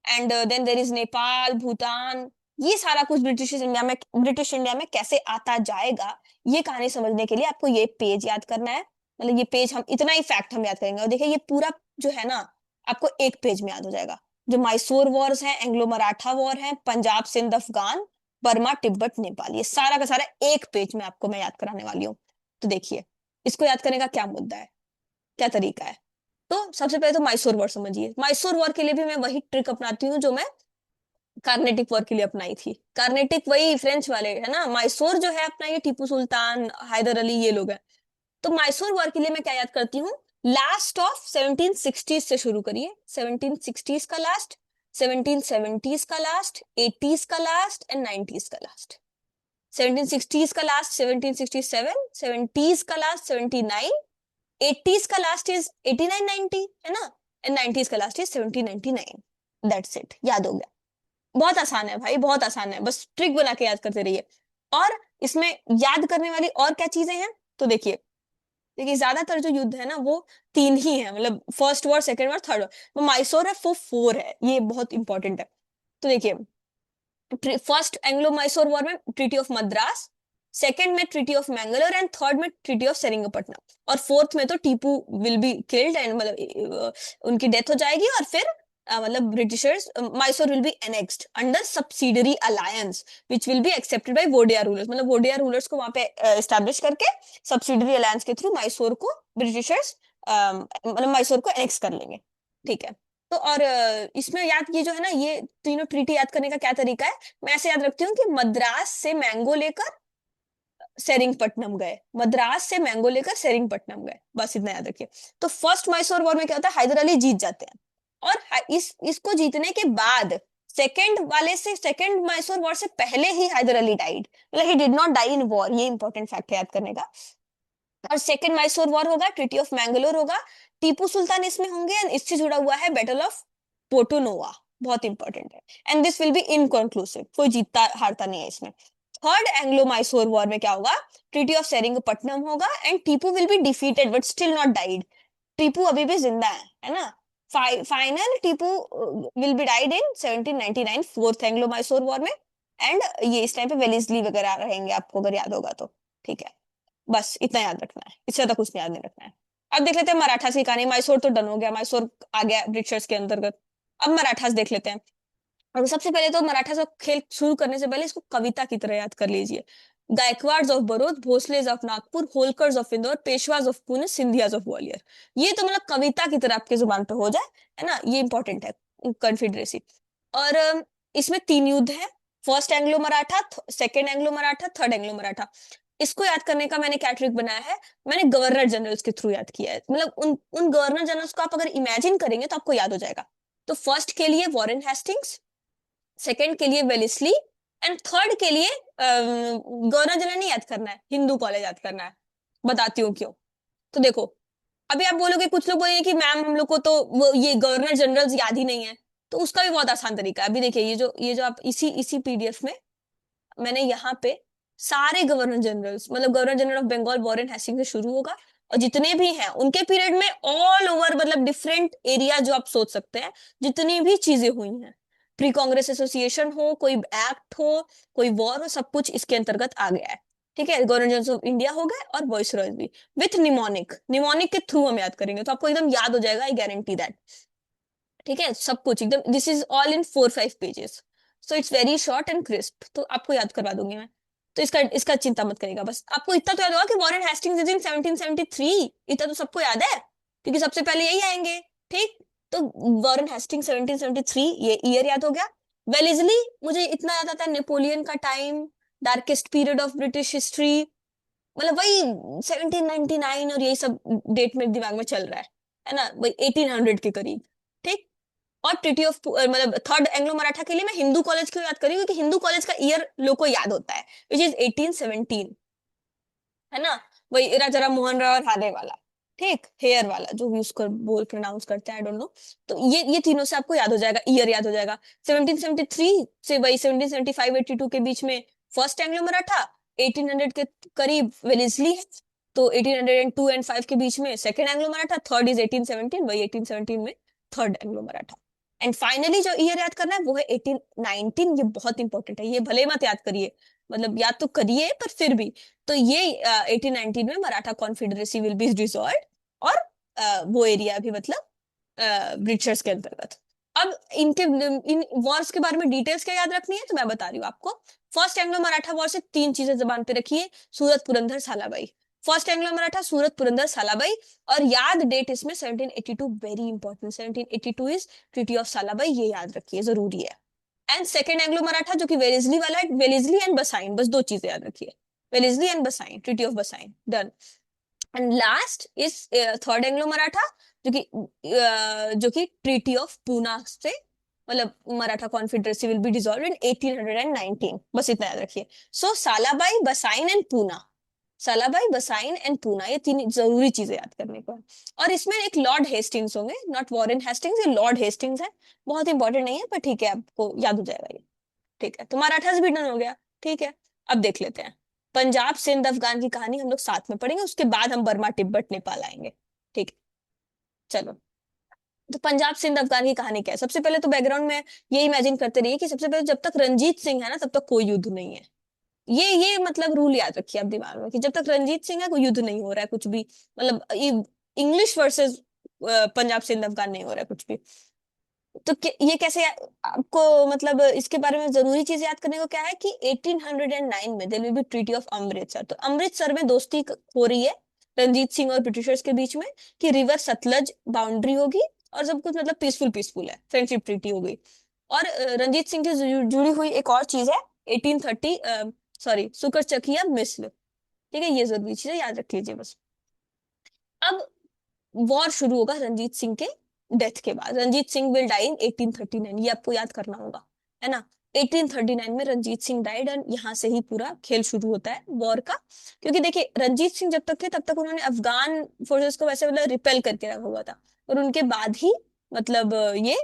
and then there is Nepal, Bhutan, ये सारा कुछ ब्रिटिश इंडिया में कैसे आता जाएगा, ये कहानी समझने के लिए आपको ये पेज याद करना है। मतलब ये पेज, हम इतना ही फैक्ट हम याद करेंगे, और देखिए ये पूरा जो है ना, आपको एक पेज में याद हो जाएगा। जो मैसूर वॉर्स हैं, एंग्लो मराठा वॉर है, पंजाब, सिंध, अफगान, बर्मा, तिब्बत, नेपाल, ये सारा का सारा एक पेज में आपको मैं याद कराने वाली हूँ। तो देखिए, इसको याद करने का क्या मुद्दा है, क्या तरीका है? तो सबसे पहले तो मैसूर वॉर समझिए। मैसूर वॉर के लिए भी मैं वही ट्रिक अपनाती हूँ जो मैं कार्नेटिक वॉर के लिए अपनाई थी। कार्नेटिक वही फ्रेंच वाले है ना, मैसूर जो है अपना, ये टीपू सुल्तान, हैदर अली, ये लोग हैं। तो मैसूर वॉर के लिए मैं क्या याद करती हूँ, लास्ट ऑफ 1760 से शुरू करिए, 1760 का लास्ट, 1770 का लास्ट, 80s का लास्ट एंड 90s का लास्ट। 1760 का लास्ट 1767, 70s का लास्ट 79, 80s का लास्ट इज 89 90, है ना? एंड 90s का लास्ट इज 1799। दैट्स इट, याद हो गया। बहुत आसान है भाई, बहुत आसान है, बस ट्रिक बना के याद करते रहिए। और इसमें याद करने वाली और क्या चीजें हैं, तो देखिए, देखिए ज्यादातर जो युद्ध है ना वो तीन ही है, मतलब first war, second war, third war. वो मैसूर है वो 4 है, ये बहुत इंपॉर्टेंट है। तो देखिए, फर्स्ट एंग्लो मैसूर वॉर में ट्रीटी ऑफ मद्रास, सेकंड में treaty of Mangalore, and third में ट्रीटी ऑफ सेरिंगपट्टनम, और फोर्थ में तो Tipu will be killed, and मतलब उनकी डेथ हो जाएगी, और फिर मतलब Britishers, Mysore will be annexed under subsidiary alliance which will be accepted by Wodeyar rulers. मतलब वोडिया रूलर्स को वहां पे एस्टेब्लिश करके सब्सिडरी अलायंस के थ्रू मैसूर को ब्रिटिशर्स मतलब मैसूर को एनेक्स कर लेंगे, ठीक है? तो और इसमें याद, ये जो है ना, ये तीनों ट्रीटी याद करने का क्या तरीका है, मैं ऐसे याद रखती हूँ कि मद्रास से मैंगो लेकर सेरिंगपट्टनम गए, मद्रास से मैंगो लेकर सेरिंगपट्टनम गए, बस इतना याद रखिए। तो फर्स्ट मैसूर वॉर में क्या होता है, हैदर अली जीत जाते हैं, और इसको जीतने के बाद सेकंड वाले से, सेकंड मैसूर वॉर से पहले ही हैदर अली डाइड, मतलब he did not die in war, ये इंपॉर्टेंट फैक्ट है याद करने का। और सेकंड मैसूर वॉर होगा, ट्रीटी ऑफ मैंगलोर होगा, टीपू सुल्तान इसमें होंगे, एंड इससे जुड़ा हुआ है बैटल ऑफ पोर्टो नोवा, बहुत इंपॉर्टेंट है, and this will B inconclusive, कोई जीतता हारता नहीं है इसमें। थर्ड एंग्लो मैसूर वॉर में क्या होगा, ट्रीटी ऑफ सेरिंगपट्टनम होगा, and Tipu will be defeated but still not died. Tipu अभी भी जिंदा है ना? Final Tipu will B died in 1799, fourth Anglo Mysore war में। एंड ये इस टाइम पे वेलेस्ली वगैरह रहेंगे, आपको अगर याद होगा तो, ठीक है? बस इतना याद रखना है, इससे ज्यादा कुछ याद नहीं रखना है। अब देख लेते हैं मराठा की कहानी। मैसूर तो डन हो गया, मैसूर आ गया ब्रिटिशर्स के अंतर्गत। अब मराठास देख लेते हैं। और सबसे पहले तो मराठा का खेल शुरू करने से पहले इसको कविता की तरह याद कर लीजिए। Gaekwad of Baroda, Bhonsles of Nagpur, Holkars of Indore, Peshwas of Pune, Scindias of Gwalior. ये तो मतलब कविता की तरह आपके जुबान पे हो जाए, है ना? ये इंपॉर्टेंट है, कॉन्फिडरेसी। और इसमें 3 युद्ध है, first Anglo Maratha, second Anglo Maratha, third Anglo Maratha. इसको याद करने का मैंने क्या ट्रिक बनाया है, मैंने गवर्नर जनरल्स के थ्रू याद किया है। मतलब उन गवर्नर जनरल्स को आप अगर इमेजिन करेंगे तो आपको याद हो जाएगा। तो फर्स्ट के लिए वॉरेन हेस्टिंग्स, सेकंड के लिए वेलेस्ली, एंड थर्ड के लिए गवर्नर जनरल नहीं याद करना है, हिंदू कॉलेज याद करना है। बताती हूँ क्यों। तो देखो, अभी आप बोलोगे, कुछ लोग बोलेंगे कि मैम हम लोग को तो वो ये गवर्नर जनरल्स याद ही नहीं है। तो उसका भी बहुत आसान तरीका है। अभी देखिए, ये जो आप इसी इसी पीडीएफ में मैंने यहाँ पे सारे गवर्नर जनरल्स, मतलब governor general of Bengal Warren Hasting से शुरू होगा, और जितने भी हैं उनके पीरियड में ऑल ओवर, मतलब डिफरेंट एरिया जो आप सोच सकते हैं, जितनी भी चीजें हुई हैं, प्री कांग्रेस एसोसिएशन हो, कोई एक्ट हो, कोई वॉर हो, सब कुछ इसके अंतर्गत आ गया है, ठीक है? गवर्नर जनरल ऑफ इंडिया हो गए, और वॉइस रॉय भी, विथ निमोनिक, निमोनिक के थ्रू हम याद करेंगे तो आपको एकदम याद हो जाएगा, आई गारंटी दैट। ठीक है, सब कुछ एकदम, this is all in 4-5 pages, so it's very short and crisp, तो आपको याद करवा दूंगी मैं। तो इसका इसका चिंता मत करेगा, बस आपको इतना तो याद होगा कि वॉरेन हेस्टिंग्स इज इन 1773, इतना तो सबको याद है, क्योंकि सबसे पहले यही आएंगे, ठीक? तो वॉरेन हेस्टिंग्स 1773, ये ईयर याद हो गया। वेलेस्ली, मुझे इतना याद आता है, नेपोलियन का time, darkest period of British history, मतलब वही 1799 और यही सब डेट मेरे दिमाग में चल रहा है ना? वही 1800 के करीब, ठीक? और ट्रीटी ऑफ मतलब थर्ड एंग्लो मराठा के लिए मैं हिंदू कॉलेज क्यों याद करी, क्योंकि हिंदू कॉलेज का ईयर लोग को याद होता है, विच इज 1817, है ना, वही राजा राम मोहन राय और हादे वाला, ठीक, हेयर वाला जो भी उसको बोल प्रोनाउंस करते हैं, आई डोंट नो। तो ये तीनों से आपको याद हो जाएगा, ईयर याद हो जाएगा। 1773 से वही 1775 82 के बीच में फर्स्ट एंग्लो मराठा, 1800 के करीब वेलेस्ली है, तो 1802 एंड 5 के बीच में second Anglo Maratha, third is 1817, वही 1817 में third Anglo Maratha. And finally जो ईयर याद करना है वो है 1819, ये बहुत इंपॉर्टेंट है, ये भले मत याद करिए, मतलब याद तो करिए पर फिर भी। तो ये 1819 में Maratha confederacy will be dissolved, और वो एरिया भी मतलब ब्रिटिशर्स के अंतर्गत। अब इनके इन वॉर्स के बारे में डिटेल्स क्या याद रखनी है तो मैं बता रही हूँ आपको। फर्स्ट एंग्लो मराठा वॉर से तीन चीजें जबान पे रखिए, सूरत पुरंदर सालाबाई। फर्स्ट एंग्लो मराठा सूरत पुरंदर सालाबाई, और याद डेट इसमें 1782, very important, 1782 is treaty of Salbai, ये याद रखिए, जरूरी है। एंड सेकेंड एंग्लो मराठा जो कि वेलेस्ली वाला है, वेलेस्ली एंड बसाइन, बस दो चीजें याद रखिए, Wellesley and Bassein, treaty of Bassein, done. And last is third Anglo Maratha, जो कि ट्रीटी ऑफ पूना से, मतलब Maratha confederacy will be dissolved in 1819, बस इतना याद रखिए। So Salbai, Bassein and Poona, Salbai, Bassein and Poona, ये तीन जरूरी चीजें याद करने को है। और इसमें एक लॉर्ड हेस्टिंग्स होंगे, नॉट वॉरेन हेस्टिंग्स, ये लॉर्ड हेस्टिंग्स है, बहुत इंपॉर्टेंट नहीं है पर ठीक है, आपको याद हो जाएगा ये। ठीक है, तो मराठास भी डन हो गया। ठीक है, अब देख लेते हैं पंजाब सिंध अफगान की कहानी, हम लोग साथ में पढ़ेंगे, उसके बाद हम बर्मा तिब्बत नेपाल आएंगे। ठीक है, चलो। तो पंजाब सिंध अफगान की कहानी क्या है, सबसे पहले तो बैकग्राउंड में ये इमेजिन करते रहिए कि सबसे पहले जब तक रंजीत सिंह है ना तब तक कोई युद्ध नहीं है। ये मतलब रूल याद रखिए आप दिमाग में कि जब तक रंजीत सिंह है कोई युद्ध नहीं हो रहा है कुछ भी, मतलब इंग्लिश वर्सेस पंजाब सिंध अफगान नहीं हो रहा है कुछ भी। तो ये कैसे आपको, मतलब इसके बारे में जरूरी चीज याद करने को क्या है कि 1809 में there will be treaty of Amritsar, तो अमृतसर में दोस्ती हो रही है रंजीत सिंह और ब्रिटिशर्स के बीच में, कि रिवर सतलज बाउंड्री होगी और सब कुछ मतलब पीसफुल पीसफुल है, फ्रेंडशिप ट्रीटी हो गई। और रंजीत सिंह से जुड़ी हुई एक और चीज है 1830, सॉरी, सुकर चकिया मिस्ल, ठीक है, ये जरूरी चीज है, याद रख लीजिए बस। अब वॉर शुरू होगा रंजीत सिंह के डेथ के बाद, रंजीत सिंह विल डाई इन 1839, ये आपको याद करना होगा, है ना। 1839 में रंजीत सिंह डाइड, एंड यहाँ से ही पूरा खेल शुरू होता है वॉर का। क्योंकि देखिए रंजीत सिंह जब तक थे तब तक उन्होंने अफगान फोर्सेस को वैसे मतलब रिपेल करके रखा हुआ था, और उनके बाद ही मतलब ये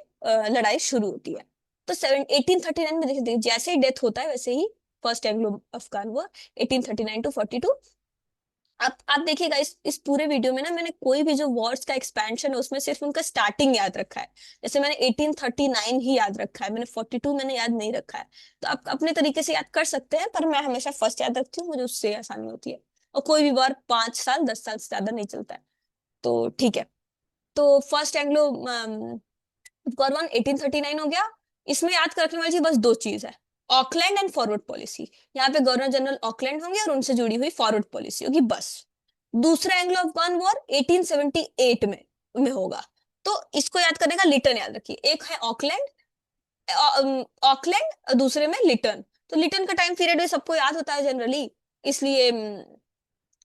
लड़ाई शुरू होती है। तो 1839 में देखिए जैसे ही डेथ होता है वैसे ही first Anglo Afghan war, 1839 to 42। आप देखिएगा इस पूरे वीडियो में ना, मैंने कोई भी जो वर्ड्स का एक्सपेंशन है उसमें सिर्फ उनका स्टार्टिंग याद रखा है। जैसे मैंने 1839 ही याद रखा है, मैंने 42 मैंने याद नहीं रखा है। तो आप अपने तरीके से याद कर सकते हैं, पर मैं हमेशा फर्स्ट याद रखती हूँ, मुझे उससे आसानी होती है। और कोई भी वर्ड 5 साल 10 साल से ज्यादा नहीं चलता है, तो ठीक है। तो फर्स्ट एंग्लो वन 1839 हो गया। इसमें याद रखने वाली चीज बस दो चीज है, ऑकलैंड एंड फॉरवर्ड पॉलिसी। यहाँ पे गवर्नर जनरल ऑकलैंड होंगे और उनसे जुड़ी हुई फॉरवर्ड पॉलिसी होगी, बस। दूसरा एंग्लो अफगान वॉर 1878 में होगा। तो इसको याद करने का लिटन याद रखिए, एक है ऑकलैंड, ऑकलैंड, दूसरे में लिटन। तो लिटन का टाइम पीरियड सबको याद होता है जनरली, इसलिए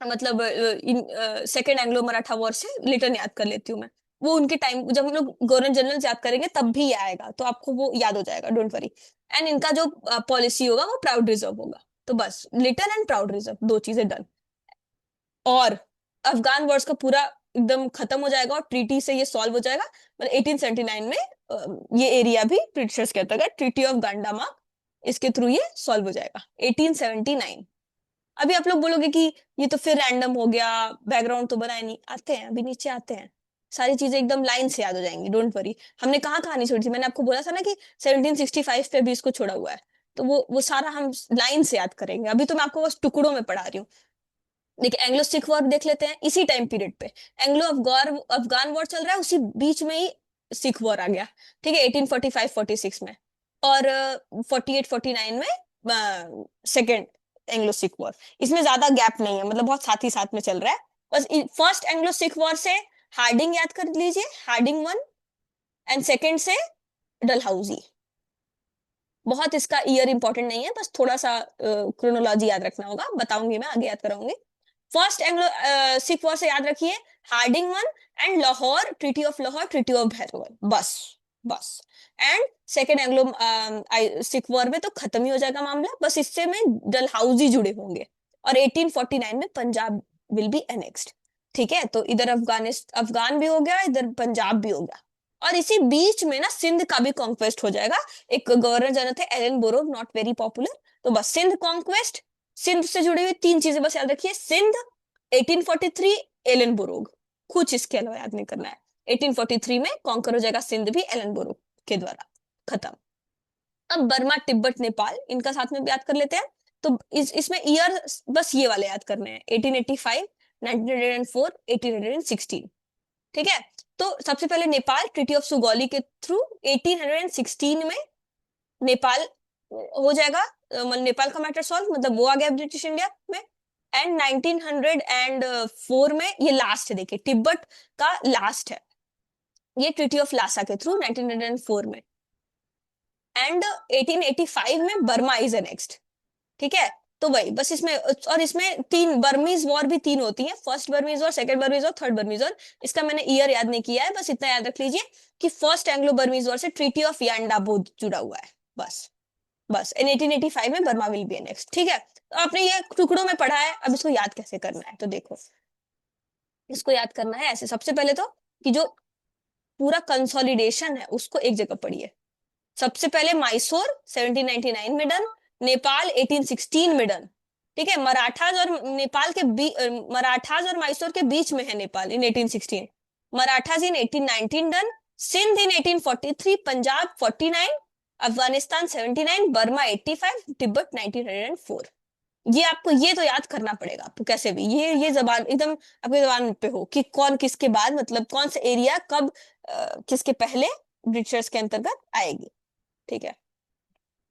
मतलब in second Anglo Maratha war से लिटन याद कर लेती हूँ मैं। वो उनके टाइम जब हम लोग गवर्नर जनरल याद करेंगे तब भी ये आएगा, तो आपको वो याद हो जाएगा, डोंट वरी। एंड इनका जो पॉलिसी होगा वो प्राउड रिजर्व होगा। तो बस लिटन एंड प्राउड रिजर्व, दो चीजें डन। और अफगान वॉर्स का पूरा एकदम खत्म हो जाएगा और ट्रीटी से ये सॉल्व हो जाएगा, मतलब 1879 में ये एरिया भी ब्रिटिशर्स के अंतर्गत ट्रीटी ऑफ गांडामा, इसके थ्रू ये सॉल्व हो जाएगा 1879। अभी आप लोग बोलोगे कि ये तो फिर रैंडम हो गया, बैकग्राउंड तो बनाया नहीं, आते हैं अभी नीचे आते हैं, सारी चीजें एकदम लाइन से याद हो जाएंगी, डोंट वरी। हमने कहाँ कहानी छोड़ी थी, मैंने आपको बोला था ना कि 1765 पे भी इसको छोड़ा हुआ है, तो वो सारा हम लाइन से याद करेंगे, अभी तो मैं आपको बस टुकड़ों में पढ़ा रही हूँ। देखिए एंग्लो सिख वॉर देख लेते हैं, इसी टाइम पीरियड पे एंग्लो अफगान अफगान वॉर चल रहा है, उसी बीच में ही सिख वॉर आ गया, ठीक है, 1845-46 में। और 48-49 में सेकेंड एंग्लो सिख वॉर, इसमें ज्यादा गैप नहीं है, मतलब बहुत साथ ही साथ में चल रहा है। बस फर्स्ट एंग्लो सिख वॉर से हार्डिंग याद कर लीजिए, हार्डिंग वन, एंड सेकेंड से डलहौजी। बहुत इसका ईयर इंपॉर्टेंट नहीं है, बस थोड़ा सा क्रोनोलॉजी याद रखना होगा, बताऊंगी मैं आगे, याद कराऊंगी। फर्स्ट एंग्लो सिख वॉर से याद रखिए Hardinge one and Lahore, treaty of Lahore, treaty of Bhairowal, बस बस। And second Anglo Sikh war में तो खत्म ही हो जाएगा मामला, बस इससे में डलहौजी जुड़े होंगे। और 1849 में पंजाब विल बी एनेक्स्ड। ठीक है, तो इधर अफगान भी हो गया, इधर पंजाब भी हो गया। और इसी बीच में ना सिंध का भी कॉन्क्वेस्ट हो जाएगा। एक गवर्नर जनरल थे Ellenborough, not very popular. तो बस सिंध कॉन्क्वेस्ट, सिंध से जुड़ी हुई तीन चीजें बस याद रखिए, सिंध, 1843, एलन बोरोग, कुछ इसके अलावा याद नहीं करना है। 1843 में कॉन्कर हो जाएगा सिंध भी एलन बोरो के द्वारा, खत्म। अब बर्मा, तिब्बत, नेपाल, इनका साथ में भी याद कर लेते हैं। तो इसमें ईयर बस ये वाले याद करने हैं, 1885, 1904, 1816। ठीक है, तो सबसे पहले नेपाल ट्रीटी ऑफ सुगौली के थ्रू 1816 में नेपाल हो जाएगा, मतलब नेपाल का मैटर सॉल्व, मतलब वो आ गया ब्रिटिश इंडिया में। एंड 1904 में ये लास्ट है, देखिए तिब्बत का लास्ट है ये ट्रीटी ऑफ लासा के थ्रू 1904 में। एंड 1885 में बर्मा इज नेक्स्ट। ठीक है, तो वही बस इसमें, और इसमें तीन बर्मीज वॉर भी तीन होती है, first Burmese war, second Burmese war, third Burmese war. इसका मैंने ईयर याद नहीं किया है, बस इतना याद रख लीजिए कि फर्स्ट एंग्लो बर्मीज वॉर से ट्रीटी ऑफ यांडाबो जुड़ा हुआ है, बस। बस इन 1885 में बर्मा विल बी नेक्स्ट। ठीक है, तो आपने ये टुकड़ों में पढ़ा है, अब इसको याद कैसे करना है, तो देखो इसको याद करना है ऐसे। सबसे पहले तो कि जो पूरा कंसोलिडेशन है उसको एक जगह पढ़िए। सबसे पहले मैसूर 1799 में डन, नेपाल 1816 में डन। ठीक है, मराठास और नेपाल के मराठास और मैसूर के बीच में है नेपाल इन 1816, मराठास इन 1819 डन, सिंध इन 1843, पंजाब 49, अफगानिस्तान 79, बर्मा 85, तिब्बत 1904। ये आपको ये तो याद करना पड़ेगा आपको कैसे भी, ये जबान एकदम आपकी जबान पे हो कि कौन किसके बाद, मतलब कौन सा एरिया कब किसके पहले ब्रिटिशर्स के अंतर्गत आएगी। ठीक है,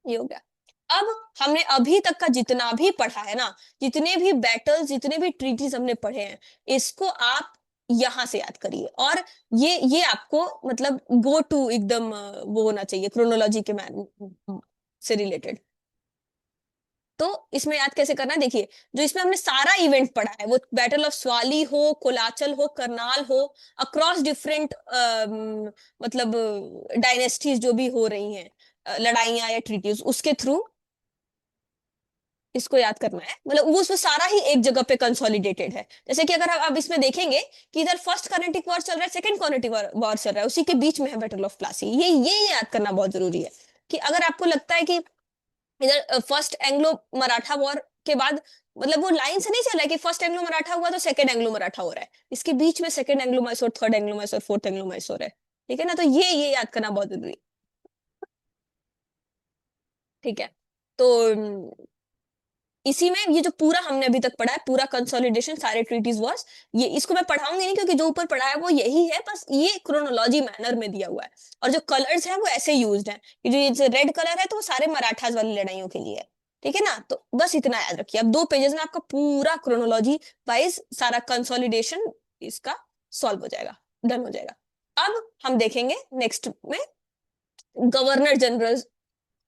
ये हो गया। अब हमने अभी तक का जितना भी पढ़ा है ना, जितने भी बैटल्स, जितने भी ट्रीटीज हमने पढ़े हैं, इसको आप यहां से याद करिए। और ये आपको मतलब गो टू एकदम वो होना चाहिए क्रोनोलॉजी के मैन से रिलेटेड। तो इसमें याद कैसे करना है, देखिए जो इसमें हमने सारा इवेंट पढ़ा है, वो बैटल ऑफ स्वाली हो, कोलाचल हो, करनाल हो, अक्रॉस डिफरेंट मतलब डायनेस्टीज जो भी हो रही हैं, लड़ाइयां या ट्रीटीज, उसके थ्रू इसको याद करना है। मतलब वो उसमें सारा ही एक जगह पे कंसोलिडेटेड है। जैसे कि अगर आप इसमें देखेंगे कि इधर फर्स्ट कर्नेटिक वॉर चल रहा है, सेकंड कर्नेटिक वॉर चल रहा है, उसी के बीच में है बैटल ऑफ प्लासी। ये याद करना बहुत जरूरी है कि अगर आपको लगता है कि इधर फर्स्ट एंग्लो मराठा वॉर के बाद, मतलब वो लाइन से नहीं चल रहा है कि फर्स्ट एंग्लो मराठा हुआ तो सेकंड एंग्लो मराठा हो रहा है, इसके बीच में second Anglo Mysore, third Anglo Mysore, fourth Anglo Mysore है। ठीक है ना, तो ये याद करना बहुत जरूरी है। ठीक है, तो इसी में ये जो पूरा हमने अभी तक पढ़ा है, पूरा कंसोलिडेशन, सारे ट्रीटीज वॉर्स, ये इसको मैं पढ़ाऊंगी नहीं क्योंकि जो ऊपर पढ़ा है वो यही है, बस ये क्रोनोलॉजी मैनर में दिया हुआ है। और जो कलर्स हैं वो ऐसे यूज्ड हैं कि जो ये रेड कलर है तो वो सारे मराठास वाली लड़ाइयों के लिए है। ठीक है ना, तो बस इतना याद रखिए। अब 2 पेजेस में आपका पूरा क्रोनोलॉजी वाइज सारा कंसोलिडेशन इसका सॉल्व हो जाएगा, डन हो जाएगा। अब हम देखेंगे नेक्स्ट में गवर्नर जनरल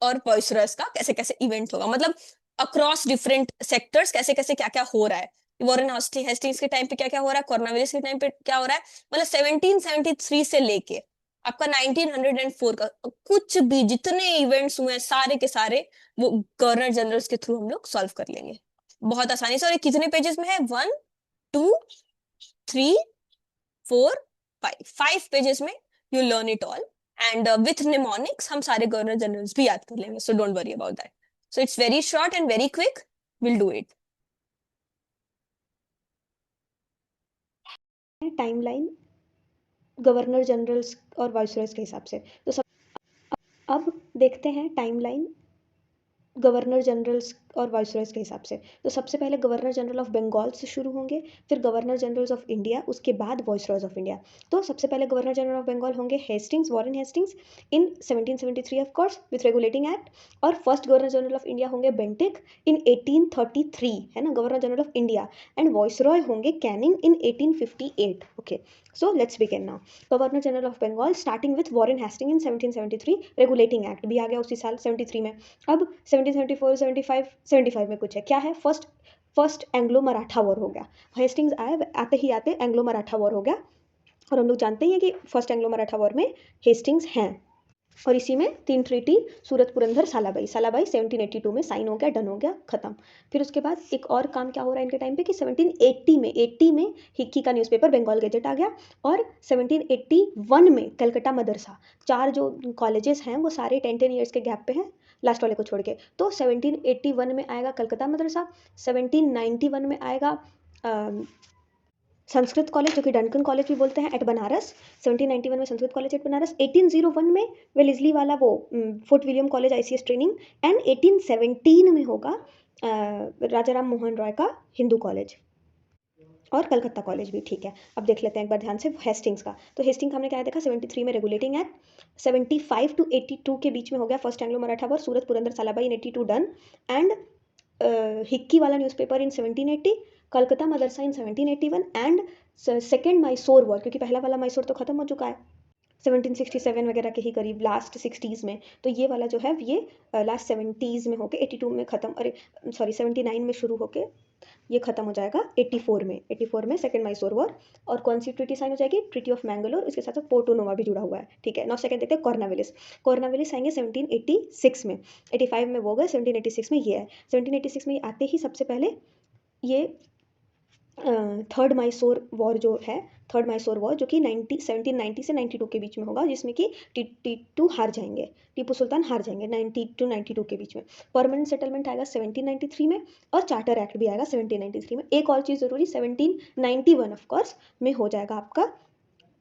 और वॉइसरॉयस का कैसे कैसे इवेंट होगा, मतलब अक्रॉस डिफरेंट सेक्टर्स कैसे कैसे क्या क्या हो रहा है। वॉरेन हेस्टिंग्स के टाइम पे क्या क्या हो रहा है, कॉर्नवालिस के टाइम पे क्या हो रहा है, मतलब 1773 से लेके आपका 1904 का कुछ भी जितने इवेंट्स हुए हैं सारे के सारे वो गवर्नर जनरल्स के थ्रू हम लोग सॉल्व कर लेंगे बहुत आसानी से। और ये कितने पेजेस में है, 1, 2, 3, 4, 5, 5 पेजेस में you learn it all. And with mnemonics हम सारे गवर्नर जनरल्स भी याद कर लेंगे, so don't worry about that. So it's very short and very quick, will do it. Timeline governor generals और वाइसरॉयज के हिसाब से। तो सब अब देखते हैं टाइमलाइन गवर्नर जनरल्स और वाइसरॉयज के हिसाब से। तो सबसे पहले गवर्नर जनरल ऑफ बंगाल से शुरू होंगे, फिर गवर्नर जनरल्स ऑफ इंडिया, उसके बाद वाइसरॉयज ऑफ इंडिया। तो सबसे पहले गवर्नर जनरल ऑफ बंगाल होंगे Hastings, Warren Hastings in 1773 of course with regulating act. और first governor general of India होंगे बेंटिक इन 1833, है ना, governor general of India. And viceroy होंगे Canning in 1858। Okay, so let's begin now. Governor general of Bengal starting with Warren Hasting in 1773, regulating act भी आ गया उसी साल 73 में। अब 1774, 75 में कुछ है, क्या है, फर्स्ट एंग्लो मराठा वॉर हो गया। हेस्टिंग्स आए, आते ही आते एंग्लो मराठा वॉर हो गया। और हम लोग जानते हैं कि फर्स्ट एंग्लो मराठा वॉर में हेस्टिंग्स हैं। और इसी में 3 ट्रीटी सूरत पुरंदर सालाबाई 1782 में साइन हो गया, डन हो गया, खत्म। फिर उसके बाद एक और काम क्या हो रहा है इनके टाइम पे कि 1780 में हिक्की का न्यूज़पेपर बंगाल गजेट आ गया, और 1781 में कलकत्ता मदरसा। 4 जो कॉलेजेस हैं वो सारे 10 ईयर्स के गैप पे हैं, लास्ट वाले को छोड़ के। तो 1781 में आएगा कलकत्ता मदरसा, 1791 में आएगा संस्कृत कॉलेज, जो कि डंकन कॉलेज भी बोलते हैं, एट बनारस। 1791 में संस्कृत कॉलेज एट बनारस। 1801 में वेलेस्ली वाला वो fort William college ICS training. And 1817 में होगा राजा राम मोहन रॉय का हिंदू कॉलेज और कलकत्ता कॉलेज भी। ठीक है, अब देख लेते हैं एक बार ध्यान से हेस्टिंग्स का। तो हेस्टिंग हमने क्या देखा, 73 में रेगुलेटिंग एक्ट। 75 to 82 के बीच में हो गया first Anglo Maratha war, Surat Purandar Salbai in 82 done. And Hicky वाला newspaper in 1780, Calcutta Madrasa in 1781, and second Mysore war, क्योंकि पहला वाला मैसूर तो खत्म हो चुका है 1767 वगैरह के ही करीब, लास्ट 60s में। तो ये वाला जो है ये लास्ट 70s में होके 82 में ख़त्म, अरे सॉरी 79 में शुरू होके ये खत्म हो जाएगा 84 में सेकेंड मैसूर वॉर। और कौन सी ट्रीटी साइन हो जाएगी, ट्रीटी ऑफ मैंगलोर, इसके साथ साथ पोर्टो नोवा भी जुड़ा हुआ है। ठीक है, नौ सेकंड देखते हैं कॉर्नावेलिस। कॉर्नावेलिस आएंगे 1786 में, 85 में वो गए, 1786 में ये है। 1786 में आते ही सबसे पहले ये थर्ड मैसूर वॉर जो है, थर्ड मैसूर वॉर जो कि 1790 से 92 के बीच में होगा, जिसमें कि टीटू हार जाएंगे, टीपू सुल्तान हार जाएंगे 90 to 92 के बीच में। परमानेंट सेटलमेंट आएगा 1793 में, और चार्टर एक्ट भी आएगा 1793 में। एक और चीज़ ज़रूरी, 1791 ऑफ कोर्स में हो जाएगा आपका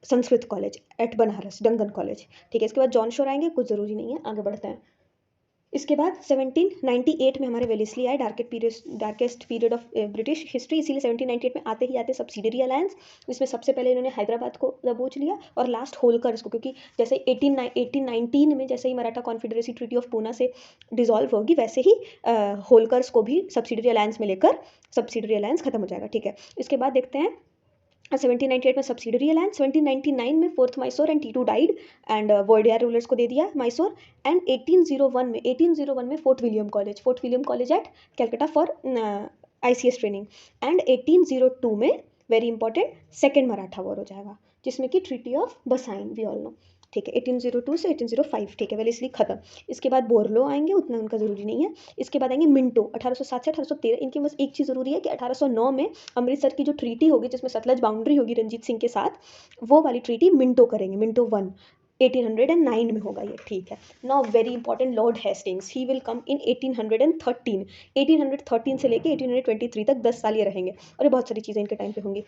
Sanskrit college eight Banaras, Dungan college. ठीक है, इसके बाद जॉन शोर आएंगे, कुछ ज़रूरी नहीं है, आगे बढ़ते हैं। इसके बाद 1798 में हमारे वेलेस्ली आए, darkest period of British history, इसीलिए 1798 में आते ही आते सब्सिडरी अलायंस, इसमें सबसे पहले इन्होंने हैदराबाद को दबोच लिया, और लास्ट होलकर्स को, क्योंकि जैसे 1819 में जैसे ही Maratha confederacy treaty of Poona से डिसॉल्व होगी, वैसे ही होलकर्स को भी सब्सिडरी अलायंस में लेकर सब्सिडरी अलायंस खत्म हो जाएगा। ठीक है, इसके बाद देखते हैं 1798 में सब्सिडरी अलायंस, 1799 में fourth Mysore and Tipu died, and Wodeyar rulers को दे दिया मैसूर। एंड 1801 में Fort William college at Calcutta for ICS training. And 1802 में very important second Maratha war हो जाएगा, जिसमें कि treaty of Bassein we all know. ठीक है, 1802 से 1805। ठीक है, वेलेस्ली खत्म। इसके बाद बोरलो आएंगे, उतना उनका जरूरी नहीं है। इसके बाद आएंगे मिंटो 1807 से 1813। इनकी बस एक चीज़ जरूरी है कि 1809 में अमृतसर की जो ट्रीटी होगी, जिसमें सतलज बाउंड्री होगी रंजीत सिंह के साथ, वो वाली ट्रीटी मिंटो करेंगे, मिंटो 1 1809 में होगा ये। ठीक है, now very important, Lord Hastings, he will come in 1813। 1813 से लेके 1823 तक 10 साल ये रहेंगे, और ये बहुत सारी चीज़ें इनके टाइम पे होंगी।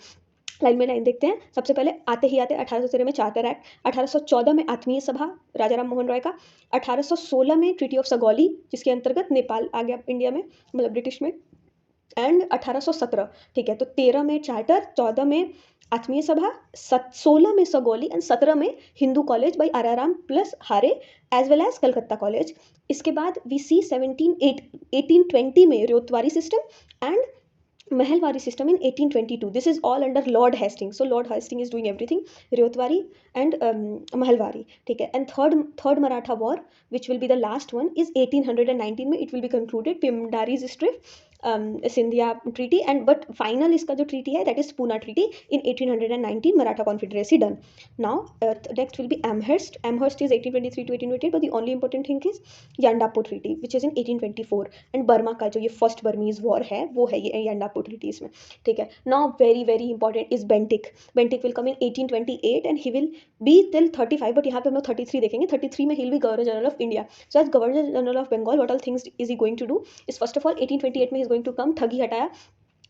लाइन में लाइन देखते हैं। सबसे पहले आते ही आते 1813 में चार्टर एक्ट, 1814 में आत्मीय सभा राजा राम मोहन रॉय का, 1816 में ट्रीटी ऑफ सगौली, जिसके अंतर्गत नेपाल आ गया इंडिया में, मतलब ब्रिटिश में। एंड 1817, ठीक है, तो 13 में चार्टर, 14 में आत्मीय सभा, 16 में सगौली, एंड 17 में हिंदू कॉलेज बाई आराराम plus Hare, as well as Calcutta college. इसके बाद वी सी 1820 में Ryotwari system and Mahalwari system in 1822. This is all under Lord Hastings. So Lord Hastings is doing everything. Ryotwari and Mahalwari. ठीक है, and third Maratha war, which will be the last one, is 1819 में it will be concluded. Pimdari's Strip, Sindhya treaty, and but final इसका जो treaty है, that is Pune treaty in 1819. Maratha confederacy done. Now next will be Amherst. Amherst is 1823 to 1828, but the only important thing is Yandapo treaty, which is in 1824. And Burma का जो ये first Burmese war है, वो है ये Yandapo treaty इसमें। ठीक है, now very very important is Bentinck. Bentinck will come in 1828 and he will be till 35, but यहाँ पे हम लोग 33 देखेंगे। 33 में he will be Governor General of India. So as Governor General of Bengal, what all things is he going to do is, first of all 1828 में he is going to come, ठगी हटाया।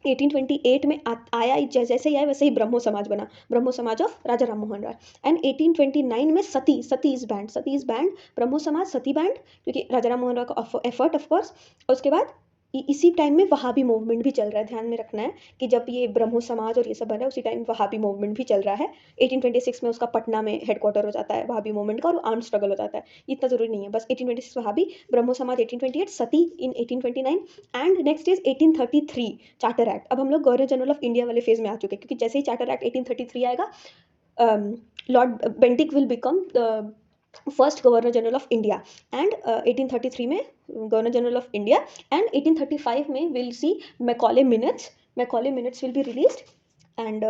1828 में आया, जैसे ही आया वैसे ही ब्रह्मो समाज बना, ब्रह्मो समाज ऑफ राजा राम मोहन राय। एंड 1829 में सती इज बैंड, ब्रह्मो समाज सती बैंड, क्योंकि राजा राम मोहन राय का एफर्ट ऑफ कोर्स। और उसके बाद इसी टाइम में वहाबी मूवमेंट भी चल रहा है, ध्यान में रखना है कि जब ये ब्रह्मो समाज और ये सब बन रहा है, उसी टाइम वहाबी मूवमेंट भी चल रहा है। 1826 में उसका पटना में हेडक्वार्टर हो जाता है वहाबी मूवमेंट का, और आर्म स्ट्रगल हो जाता है। इतना जरूरी नहीं है, बस 1826 वहाबी, ब्रह्मो समाज 1828, सती इन 1829। And next is 1833 charter act. अब हम लोग गवर्नर जनरल ऑफ इंडिया वाले फेज में आ चुके हैं, क्योंकि जैसे ही चार्टर एक्ट 1833 आएगा, Lord Bentinck will become first governor general of India. And 1833 में governor general of India, and 1835 में will see Macaulay minutes will be released. And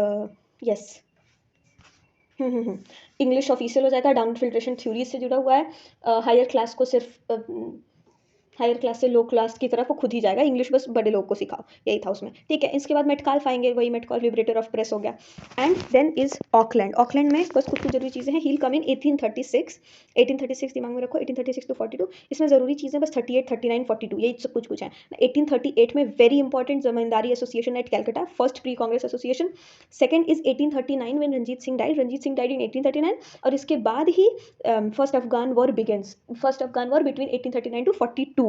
yes, English official हो जाएगा, डाउन फिल्ट्रेशन थ्योरी से जुड़ा हुआ है, higher class को सिर्फ हायर क्लास से लो क्लास की तरफ वो खुद ही जाएगा, इंग्लिश बस बड़े लोग को सिखाओ, यही था उसमें, ठीक है। इसके बाद मेटकाल्फ आएंगे, वही मेटकाल्फ लिबरेटर ऑफ प्रेस हो गया। And then is Auckland. Auckland में बस कुछ कुछ जरूरी चीज़ें हैं। हील कम इन 1836 दिमाग में रखो, 1836 टू 42। इसमें जरूरी चीज़ें बस 38, 39, 42 यही सब कुछ कुछ है। 1838 में very important zamindari association at Calcutta, first pre Congress association. Second is 1839 when Ranjit Singh died in 1839, और इसके बाद ही first Afghan war begins, first Afghan war between 1839 to 42।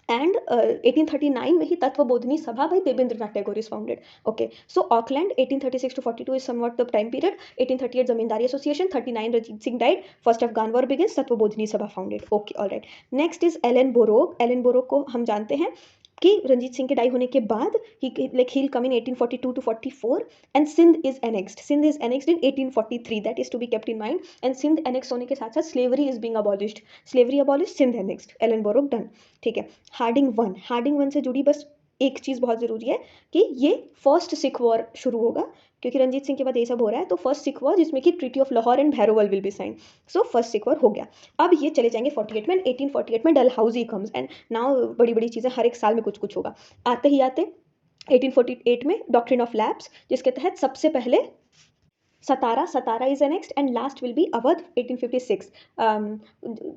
And 1839 में ही Tattvabodhini Sabha by Debendranath Tagore is founded. Okay, so Auckland 1836 to 42 is somewhat the time period. 1838 zamindari association, 39 Ranjit Singh died, first Afghan war begins, Tattvabodhini Sabha founded. Okay, alright. Next is Ellenborough. Ellenborough को हम जानते हैं कि रंजीत सिंह के die होने के बाद he'll come in 1842 to 44 and Sindh is annexed. Sindh is annexed in 1843. That is to be kept in mind. And Sindh annexed होने के साथ साथ slavery is being abolished. Slavery abolished, Sindh annexed. Ellenborough done. ठीक है. Hardinge one से जुड़ी बस एक चीज़ बहुत ज़रूरी है कि ये फर्स्ट सिख वॉर शुरू होगा, क्योंकि रंजीत सिंह के बाद ये सब हो रहा है, तो फर्स्ट सिख वॉर जिसमें कि treaty of Lahore and Bhairowal will be sign. So first Sikh war हो गया. अब ये चले जाएंगे 48 में. 1848 में डलहौजी कम्स एंड नाउ बड़ी बड़ी चीज़ें, हर एक साल में कुछ कुछ होगा. आते ही आते 1848 में डॉक्ट्रिन ऑफ लैप्स, जिसके तहत सबसे पहले Satara is next and last will be Awadh 1856.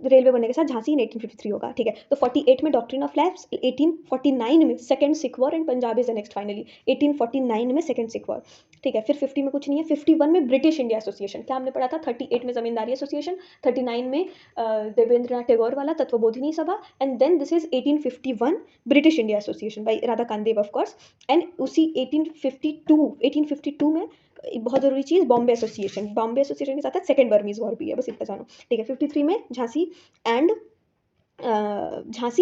Railway बनने के साथ झांसी इन 1853 होगा. ठीक है. तो 48 में डॉक्ट्रिन ऑफ लैप्स, 1849 में second Sikh war and Punjab is next finally 1849 में सेकंड सिख वॉर. ठीक है. फिर 50 में कुछ नहीं है. 51 में ब्रिटिश इंडिया एसोसिएशन, क्या हमने पढ़ा था, 38 में जमींदारी एसोसिएशन, 39 में देवेंद्रनाथ टैगोर वाला Tattvabodhini Sabha, and then this is 1851 British India Association by Radha Kamdev of course. And उसी 1852 में बहुत जरूरी चीज़, बॉम्बे एसोसिएशन. बॉम्बे एसोसिएशन के साथ साथ सेकंड बर्मीज वॉर भी है, बस इतना जानो. ठीक है. 53 में Jhansi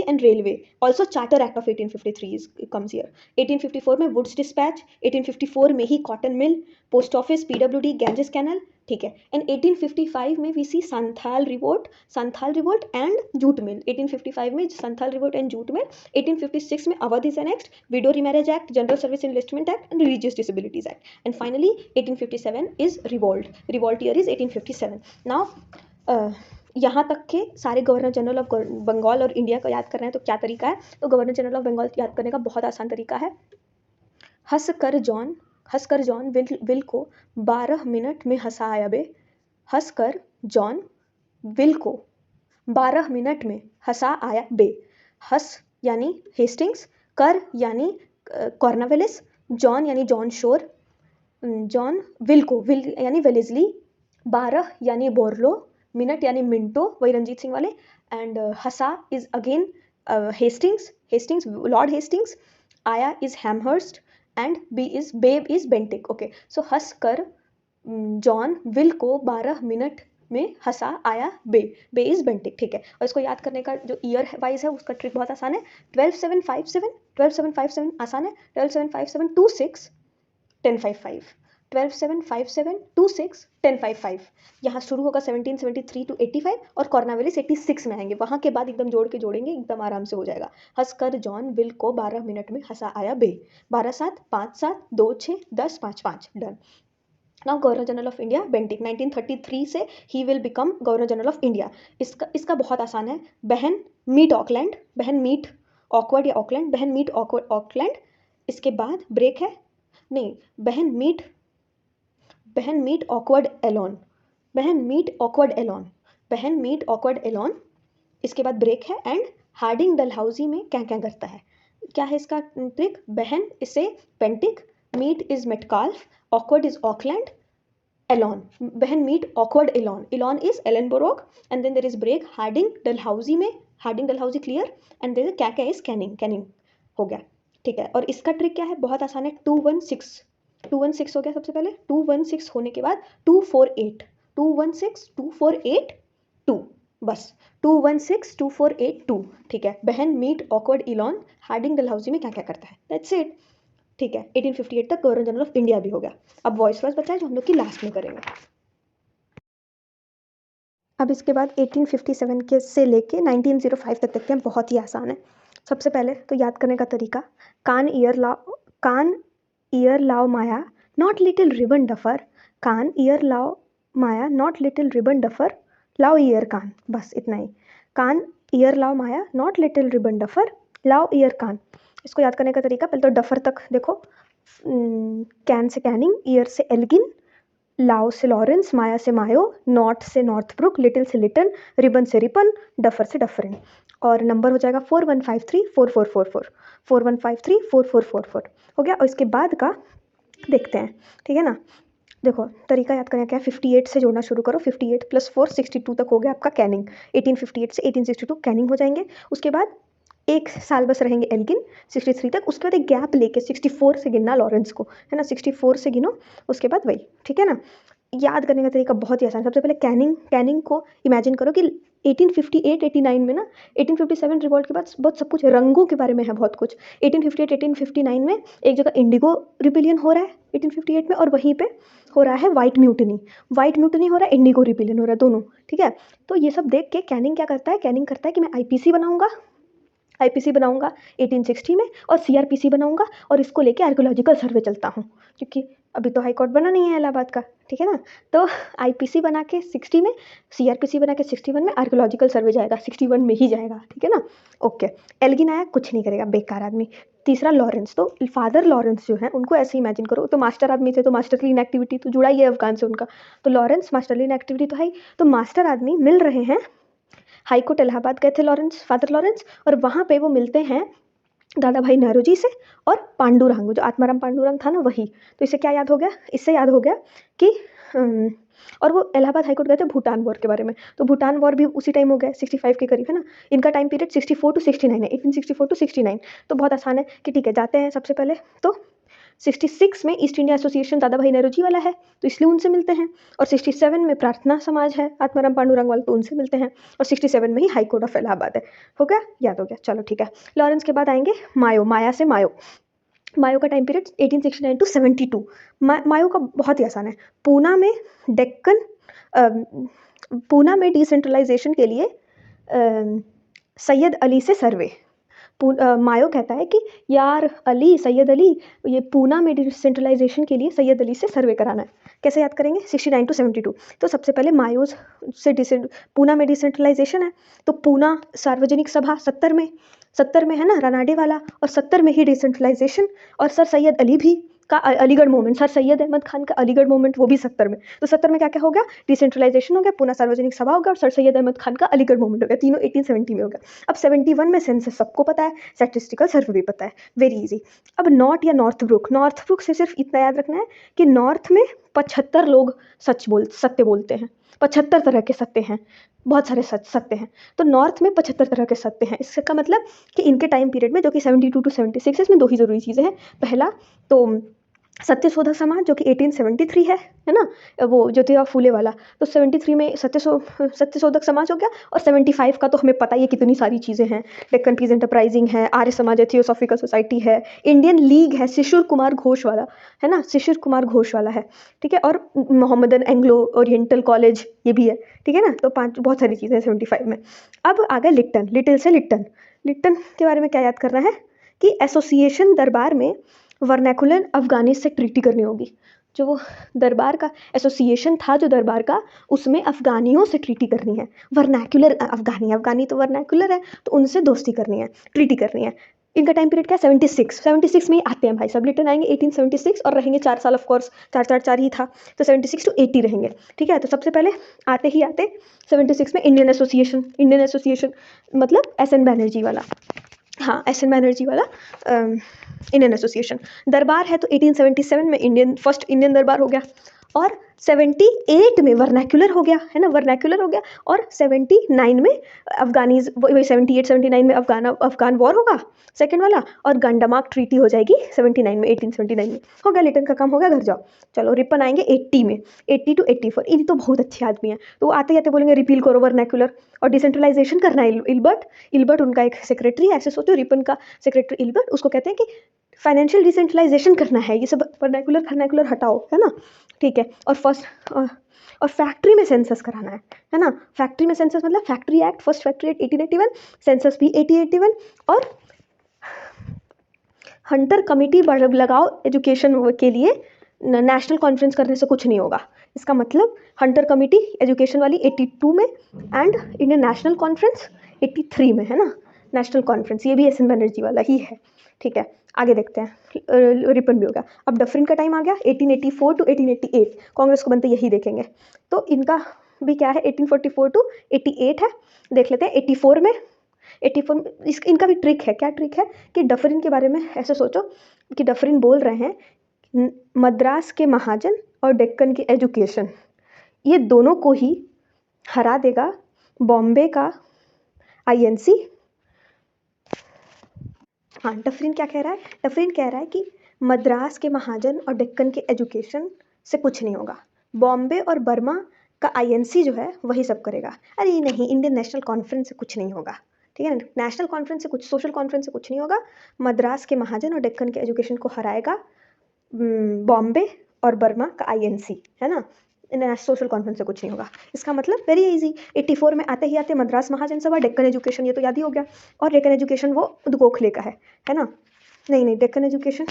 and railway. Also charter act of 1853 comes here. 1854 में वुड्स डिस्पैच. 1854 में ही cotton mill, post office, PWD, Ganges canal. ठीक है. एंड 1855 में we see Santhal revolt and jute mill. 1855 में Santhal revolt and jute mill. 1856 में Awadh is next, widow remarriage act, general service enlistment act and religious disabilities act. And finally 1857 is revolt year is 1857. Now यहाँ तक के सारे governor general of Bengal और India को याद कर रहे हैं, तो क्या तरीका है, तो गवर्नर जनरल ऑफ बंगाल याद करने का बहुत आसान तरीका है. हंसकर जॉन विल को 12 मिनट में हंसाया बे. हंसकर जॉन विल को 12 मिनट में हंसा आया बे. हंस यानी हेस्टिंग्स, कर यानी कॉर्नवालिस, जॉन यानी जॉन शोर, जॉन विल यानी वेलेस्ली, 12 यानी बोरलो, मिनट यानी मिंटो, वही रंजीत सिंह वाले, एंड हंसा is again Hastings Lord Hastings, आया इज हैमहर्स्ट, एंड बेब इज बेंटिक. ओके, सो हंस कर जॉन विल को 12 मिनट में हंसा आया बे इज बेंटिक. ठीक है. और इसको याद करने का जो ईयर वाइज है उसका ट्रिक बहुत आसान है. 12757 आसान है. 12757 1055 12757 1055. यहाँ शुरू होगा 1773 टू 85 और कॉर्नवालिस 86 में आएंगे. वहाँ के बाद एकदम जोड़ेंगे, एकदम आराम से हो जाएगा. हंसकर जॉन विल को 12 मिनट में हंसा आया बे. 12/7 5/7 2/6 10 5/5 done. Now governor general of India Bentinck 1933 से he will become governor general of India. इसका बहुत आसान है. बहन मीट ऑकलैंड, बहन मीट ऑकवर्ड या ऑकलैंड, बहन मीट ऑकलैंड. इसके बाद ब्रेक है, नहीं, बहन मीट ऑकवर्ड एलोन, बहन मीट ऑकवर्ड एलोन. इसके बाद ब्रेक है एंड हार्डिंग डलहौजी में क्या क्या करता है. क्या है इसका ट्रिक, बहन इसे Bentinck, meet is Metcalfe, awkward is Auckland, alone, बहन meet awkward alone is Ellenborough, and then there is break Hardinge Dalhousie clear, and there क्या क्या इज कैनिंग हो गया. ठीक है. और इसका ट्रिक क्या है, बहुत आसान है. 216 हो गया सबसे पहले. 216 होने के बाद 248 2 बस 2 ठीक है. बहन मीट ऑकवर्ड इलॉन हार्डिंग डलहौजी में क्या क्या करता है, दैट्स इट. ठीक है. 1858 तक गवर्नर जनरल ऑफ इंडिया भी हो गया. अब वॉइस रॉयस बचा है जो हम लोग की लास्ट में करेंगे. अब इसके बाद 1857 के से लेके 1905 तक देखते हैं, बहुत ही आसान है. सबसे पहले तो याद करने का तरीका, कान ईयर लाओ माया, नॉट लिटिल रिबन डफर, कान ईयर लाओ माया नॉट लिटिल रिबन डफर लाओ ईयर कान, बस इतना ही। कान ईयर लाओ माया नॉट लिटिल रिबन डफर लाओ ईयर कान। इसको याद करने का तरीका, पहले तो डफर तक देखो, कैन से कैनिंग, ईयर से एल्गिन, लाओ से लॉरेंस, माया से मायो, नॉर्थ से नॉर्थब्रुक, लिटिल से लिटन, रिबन से रिपन, डफर से डफरिन। और नंबर हो जाएगा 41534444, 41534444 हो गया। और इसके बाद का देखते हैं, ठीक है ना। देखो तरीका याद करने का है, 58 से जोड़ना शुरू करो, 58 + 4 62 तक हो गया आपका कैनिंग। 1858 से 1862 कैनिंग हो जाएंगे। उसके बाद एक साल बस रहेंगे एल्गिन 63 तक। उसके बाद एक गैप लेके 64 से गिनना लॉरेंस को, है ना, 64 से गिनो, उसके बाद वही, ठीक है ना। याद करने का तरीका बहुत ही आसान। सबसे पहले कैनिंग को इमेजिन करो कि 1858-89 में ना, 1857 रिवॉल्ट के बाद बहुत सब कुछ रंगों के बारे में है, बहुत कुछ। 1858-1859 में एक जगह इंडिगो रिबिलियन हो रहा है 1858 में, और वहीं पे हो रहा है वाइट म्यूटनी हो रहा है, इंडिगो रिबिलियन हो रहा है, दोनों, ठीक है। तो ये सब देख के कैनिंग क्या करता है, कैनिंग करता है कि मैं आईपीसी बनाऊंगा 1860 में, और सीआरपीसी बनाऊंगा, और इसको लेके आर्कियोलॉजिकल सर्वे चलता हूँ, क्योंकि अभी तो हाई कोर्ट बना नहीं है इलाहाबाद का, ठीक है ना। तो आईपीसी बना के 60 में, सीआरपीसी बना के 61 में, आर्कियोलॉजिकल सर्वे जाएगा 61 में ही जाएगा, ठीक है ना। ओके, एल्गिन आया, कुछ नहीं करेगा, बेकार आदमी। तीसरा लॉरेंस, तो फादर लॉरेंस जो है उनको ऐसे इमेजिन करो, तो मास्टर आदमी थे, तो मास्टरली इनएक्टिविटी तो जुड़ा ही है अफगान से उनका, तो लॉरेंस मास्टरली इनएक्टिविटी तो है। तो मास्टर आदमी मिल रहे हैं, हाई कोर्ट इलाहाबाद गए थे लॉरेंस, फादर लॉरेंस, और वहाँ पे वो मिलते हैं दादा भाई नेहरू जी से और पांडुरंग, जो आत्माराम पांडुरंग था ना, वही। तो इससे क्या याद हो गया, इससे याद हो गया कि और वो इलाहाबाद हाई कोर्ट गए थे भूटान वॉर के बारे में, तो भूटान वॉर भी उसी टाइम हो गया 65 के करीब, है ना। इनका टाइम पीरियड 64 to 69 है, 1864 to 69। तो बहुत आसान है कि ठीक है, जाते हैं सबसे पहले तो 66 में ईस्ट इंडिया एसोसिएशन दादा भाई नेहरू जी वाला है, तो इसलिए उनसे मिलते हैं। और 67 में प्रार्थना समाज है आत्माराम पांडुरंग वाला, तो उनसे मिलते हैं। और 67 में ही हाई कोर्ट ऑफ इलाहाबाद है। हो गया, याद हो गया, चलो ठीक है। लॉरेंस के बाद आएंगे माया से मायो का टाइम पीरियड 1869 to 72। मायो का बहुत ही आसान है। पूना में डेक्कन पूना में डिसेंट्रलाइजेशन के लिए सैयद अली से सर्वे। मायो कहता है कि यार सैयद अली, ये पूना में डिसेंट्रलाइजेशन के लिए सैयद अली से सर्वे कराना है। कैसे याद करेंगे, 69 to 72। तो सबसे पहले मायो से पूना में डिसेंट्रलाइजेशन है, तो पूना सार्वजनिक सभा 70 में है ना, रनाडे वाला, और 70 में ही डिसेंट्रलाइजेशन। और सर सैयद अली भी का अलीगढ़ मूवमेंट, सर सैयद अहमद खान का अलीगढ़ मूवमेंट, वो भी 70 में। तो 70 में क्या क्या हो गया, डिसेंट्रलाइजेशन हो गया, पूना सार्वजनिक सभा हो गया, और सर सैयद अहमद खान का अलीगढ़ मूवमेंट हो गया, तीनों 1870 में हो गया। अब 71 में सेंसस सबको पता है, स्टैटिस्टिकल सर्वे भी पता है, वेरी इजी। अब नॉर्थब्रुक से सिर्फ इतना याद रखना है कि नॉर्थ में 75 लोग सत्य बोलते हैं, 75 तरह के सत्य हैं, बहुत सारे सत्य हैं। तो नॉर्थ में 75 तरह के सत्य हैं। इसका मतलब कि इनके टाइम पीरियड में, जो कि 72 to 76, इसमें दो ही जरूरी चीज़ें हैं। पहला तो सत्यशोधक समाज, जो कि 1873 है ना, वो ज्योतिराव फूले वाला। तो 73 में सत्यशोधक समाज हो गया। और 75 का तो हमें पता ही है कितनी सारी चीज़ें हैं, डेक्कन पीस एंटरप्राइजिंग है, आर्य समाज है, थियोसॉफिकल सोसाइटी है, इंडियन लीग है, शिशिर कुमार घोष वाला, है ना, शिशिर कुमार घोष वाला है, ठीक है। और मोहम्मदन एंग्लो ओरिएंटल कॉलेज, ये भी है, ठीक है ना। तो बहुत सारी चीज़ें हैं 75 में। अब आ गए लिट्टन के बारे में क्या याद करना है कि एसोसिएशन दरबार में वर्नैकुलर अफगानी से ट्रीटी करनी होगी। जो वो दरबार का एसोसिएशन था, जो दरबार का, उसमें अफगानियों से ट्रीटी करनी है। वर्नैकुलर अफगानी तो वर्नैकुलर है, तो उनसे दोस्ती करनी है, ट्रीटी करनी है। इनका टाइम पीरियड क्या है, 76 में ही आते हैं भाई सब। लिटन आएंगे 1876 और रहेंगे 4 साल, ऑफ कोर्स 4 ही था, तो 76 to 80 रहेंगे, ठीक है। तो सबसे पहले आते 76 में इंडियन एसोसिएशन मतलब SN बैनर्जी वाला, हाँ SN बैनर्जी वाला इंडियन एसोसिएशन। दरबार है तो 1877 में फर्स्ट इंडियन दरबार हो गया। और 78 में वर्नैकुलर हो गया, है ना, और 79 में अफगानीज, वही 78-79 में अफगान वॉर होगा सेकेंड वाला, और गंडमाक ट्रीटी हो जाएगी 1879 में। हो गया, लिटन का काम हो गया, घर जाओ। चलो रिपन आएंगे 80 में, 80 to 84। इन तो बहुत अच्छे आदमी हैं, तो आते आते बोलेंगे रिपील करो वर्नैकुलर, और डिसेंट्रलाइजेशन करना है। इल्बर्ट उनका एक सेक्रेटरी है, ऐसे सोचो, रिपन का सेक्रेटरी इल्बर्ट, उसको कहते हैं कि फाइनेंशियल डिसेंट्रलाइजेशन करना है, ये सब वर्नैकुलर हटाओ, है ना, ठीक है। और फैक्ट्री में सेंसस कराना है ना। फैक्ट्री में सेंसस मतलब factory act, first factory act 1881, census भी 1881। और हंटर कमिटी लगाओ एजुकेशन के लिए, नेशनल कॉन्फ्रेंस करने से कुछ नहीं होगा, इसका मतलब हंटर कमेटी एजुकेशन वाली 82 में एंड इंडियन नेशनल कॉन्फ्रेंस 83 में, है ना। नेशनल कॉन्फ्रेंस ये भी एस एन बनर्जी वाला ही है, ठीक है। आगे देखते हैं, रिपन भी हो गया। अब डफरिन का टाइम आ गया 1884 टू 1888, कांग्रेस को बनते यही देखेंगे। तो इनका भी क्या है 1844 टू 88 है। देख लेते हैं 84 में इनका भी ट्रिक है। क्या ट्रिक है कि डफरिन के बारे में ऐसे सोचो कि डफरिन बोल रहे हैं मद्रास के महाजन और डेक्कन की एजुकेशन, ये दोनों को ही हरा देगा बॉम्बे का आईएनसी। हाँ, डफरिन क्या कह रहा है? डफरिन कह रहा है कि मद्रास के महाजन और डेक्कन के एजुकेशन से कुछ नहीं होगा, बॉम्बे और बर्मा का आईएनसी जो है वही सब करेगा। अरे नहीं, इंडियन नेशनल कॉन्फ्रेंस से कुछ नहीं होगा, ठीक है ना। नेशनल कॉन्फ्रेंस से कुछ, सोशल कॉन्फ्रेंस से कुछ नहीं होगा। मद्रास के महाजन और डेक्कन के एजुकेशन को हराएगा बॉम्बे और बर्मा का आईएनसी, है ना। सोशल कॉन्फ्रेंस से कुछ नहीं होगा। इसका मतलब वेरी इजी, 84 में आते ही आते मद्रास महाजन सभा, डेक्कन एजुकेशन, ये तो याद ही हो गया। और डेक्कन एजुकेशन वो गोखले का है ना। नहीं, डेक्कन एजुकेशन,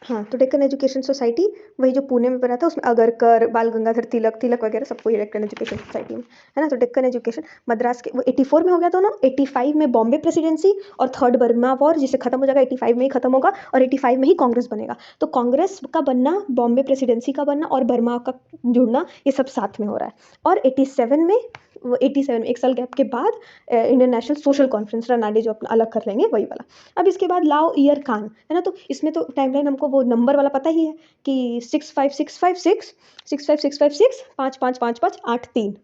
हाँ, तो डेक्कन एजुकेशन सोसाइटी वही जो पुणे में बना था, उसमें अगरकर, बाल गंगाधर तिलक वगैरह सबको ये डेक्कन एजुकेशन सोसाइटी में, है ना। तो डेक्कन एजुकेशन मद्रास के वो 84 में हो गया था ना। 85 में बॉम्बे प्रेसिडेंसी और थर्ड बर्मा वॉर जिसे खत्म हो जाएगा 85 में ही खत्म होगा, और 85 में ही कांग्रेस बनेगा। तो कांग्रेस का बनना, बॉम्बे प्रेसिडेंसी का बनना और बर्मा का जुड़ना, ये सब साथ में हो रहा है। और 87 में, वो 87 में एक साल गैप के बाद Indian national social conference Ranade जो अपना अलग कर लेंगे वही वाला। अब इसके बाद लाओ ईयर खान, है ना। तो इसमें तो टाइमलाइन हमको वो नंबर वाला पता ही है कि 65656 65656 5555 83,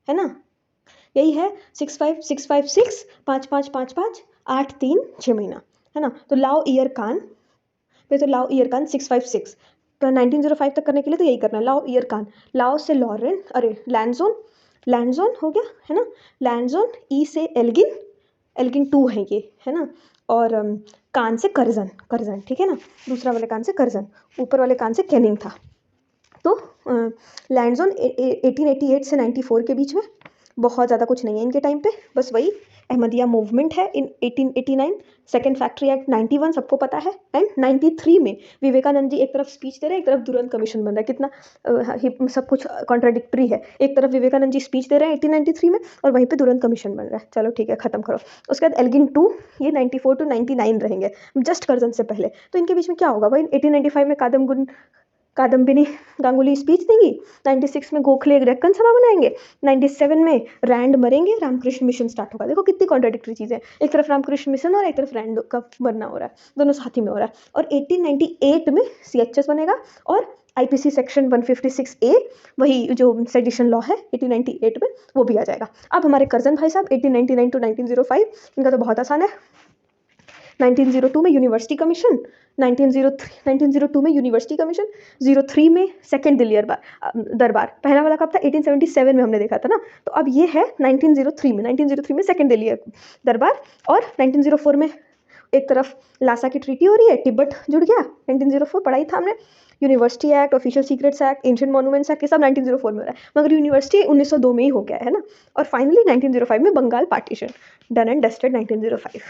है ना। यही है 65656 5555 83 6 महीना, है ना। तो लाओ ईयर खान, फिर तो लाओ ईयर खान 656, तो 1905 तक करने के लिए तो यही करना है, लाओ ईयर खान। लाओ से लॉरेन, अरे लैंडजोन हो गया, है ना। लैंडजोन, ई से एल्गिन, एल्गिन 2 है ये, है ना। और कान से करजन, ठीक है ना। दूसरा वाले कान से करजन, ऊपर वाले कान से कैनिंग था। तो लैंडजोन 1888 से 94 के बीच में, बहुत ज़्यादा कुछ नहीं है इनके टाइम पे, बस वही अहमदिया मूवमेंट है इन 1889, सेकेंड फैक्ट्री एक्ट 91 सबको पता है। एंड 93 में विवेकानंद जी एक तरफ स्पीच दे रहे हैं, एक तरफ तुरंत कमीशन बन रहा है। कितना सब कुछ कॉन्ट्राडिक्टरी है। एक तरफ विवेकानंद जी स्पीच दे रहे हैं 1893 में, और वहीं पे तुरंत कमीशन बन रहा है। चलो ठीक है, खत्म करो। उसके बाद एल्गिन 2, ये 94 टू 99 रहेंगे, जस्ट करजन से पहले। तो इनके बीच में क्या होगा भाई? 1895 में कादम्बिनी गांगुली स्पीच देंगी, 96 में गोखले एक डेक्कन सभा बनाएंगे, 97 में रैंड मरेंगे, रामकृष्ण मिशन स्टार्ट होगा। देखो कितनी कॉन्ट्राडिक्टरी चीज़ें, एक तरफ रामकृष्ण मिशन और एक तरफ रैंड का मरना हो रहा है, दोनों साथ ही में हो रहा है। और 1898 में सीएचएस बनेगा, और आईपीसी सेक्शन 156A, वही जो सेडिशन लॉ है 1898 में, वो भी आ जाएगा। अब हमारे करजन भाई साहब 1899 टू 1905, इनका तो बहुत आसान है। 1902 में यूनिवर्सिटी कमीशन, 1902 में यूनिवर्सिटी कमीशन, 03 में सेकेंड दिल्ली दरबार। पहला वाला कब था? 1877 में हमने देखा था ना। तो अब ये है 1903 में सेकेंड दिल्ली दरबार। और 1904 में एक तरफ लासा की ट्रीटी हो रही है, तिब्बत जुड़ गया, 1904 पढ़ाई था हमने। University act, official secrets act, ancient monuments act, ये सब 1904 में हो रहा है, मगर यूनिवर्सिटी 1902 में ही हो गया है ना। और फाइनली 1905 में Bengal partition, done and dusted 1905।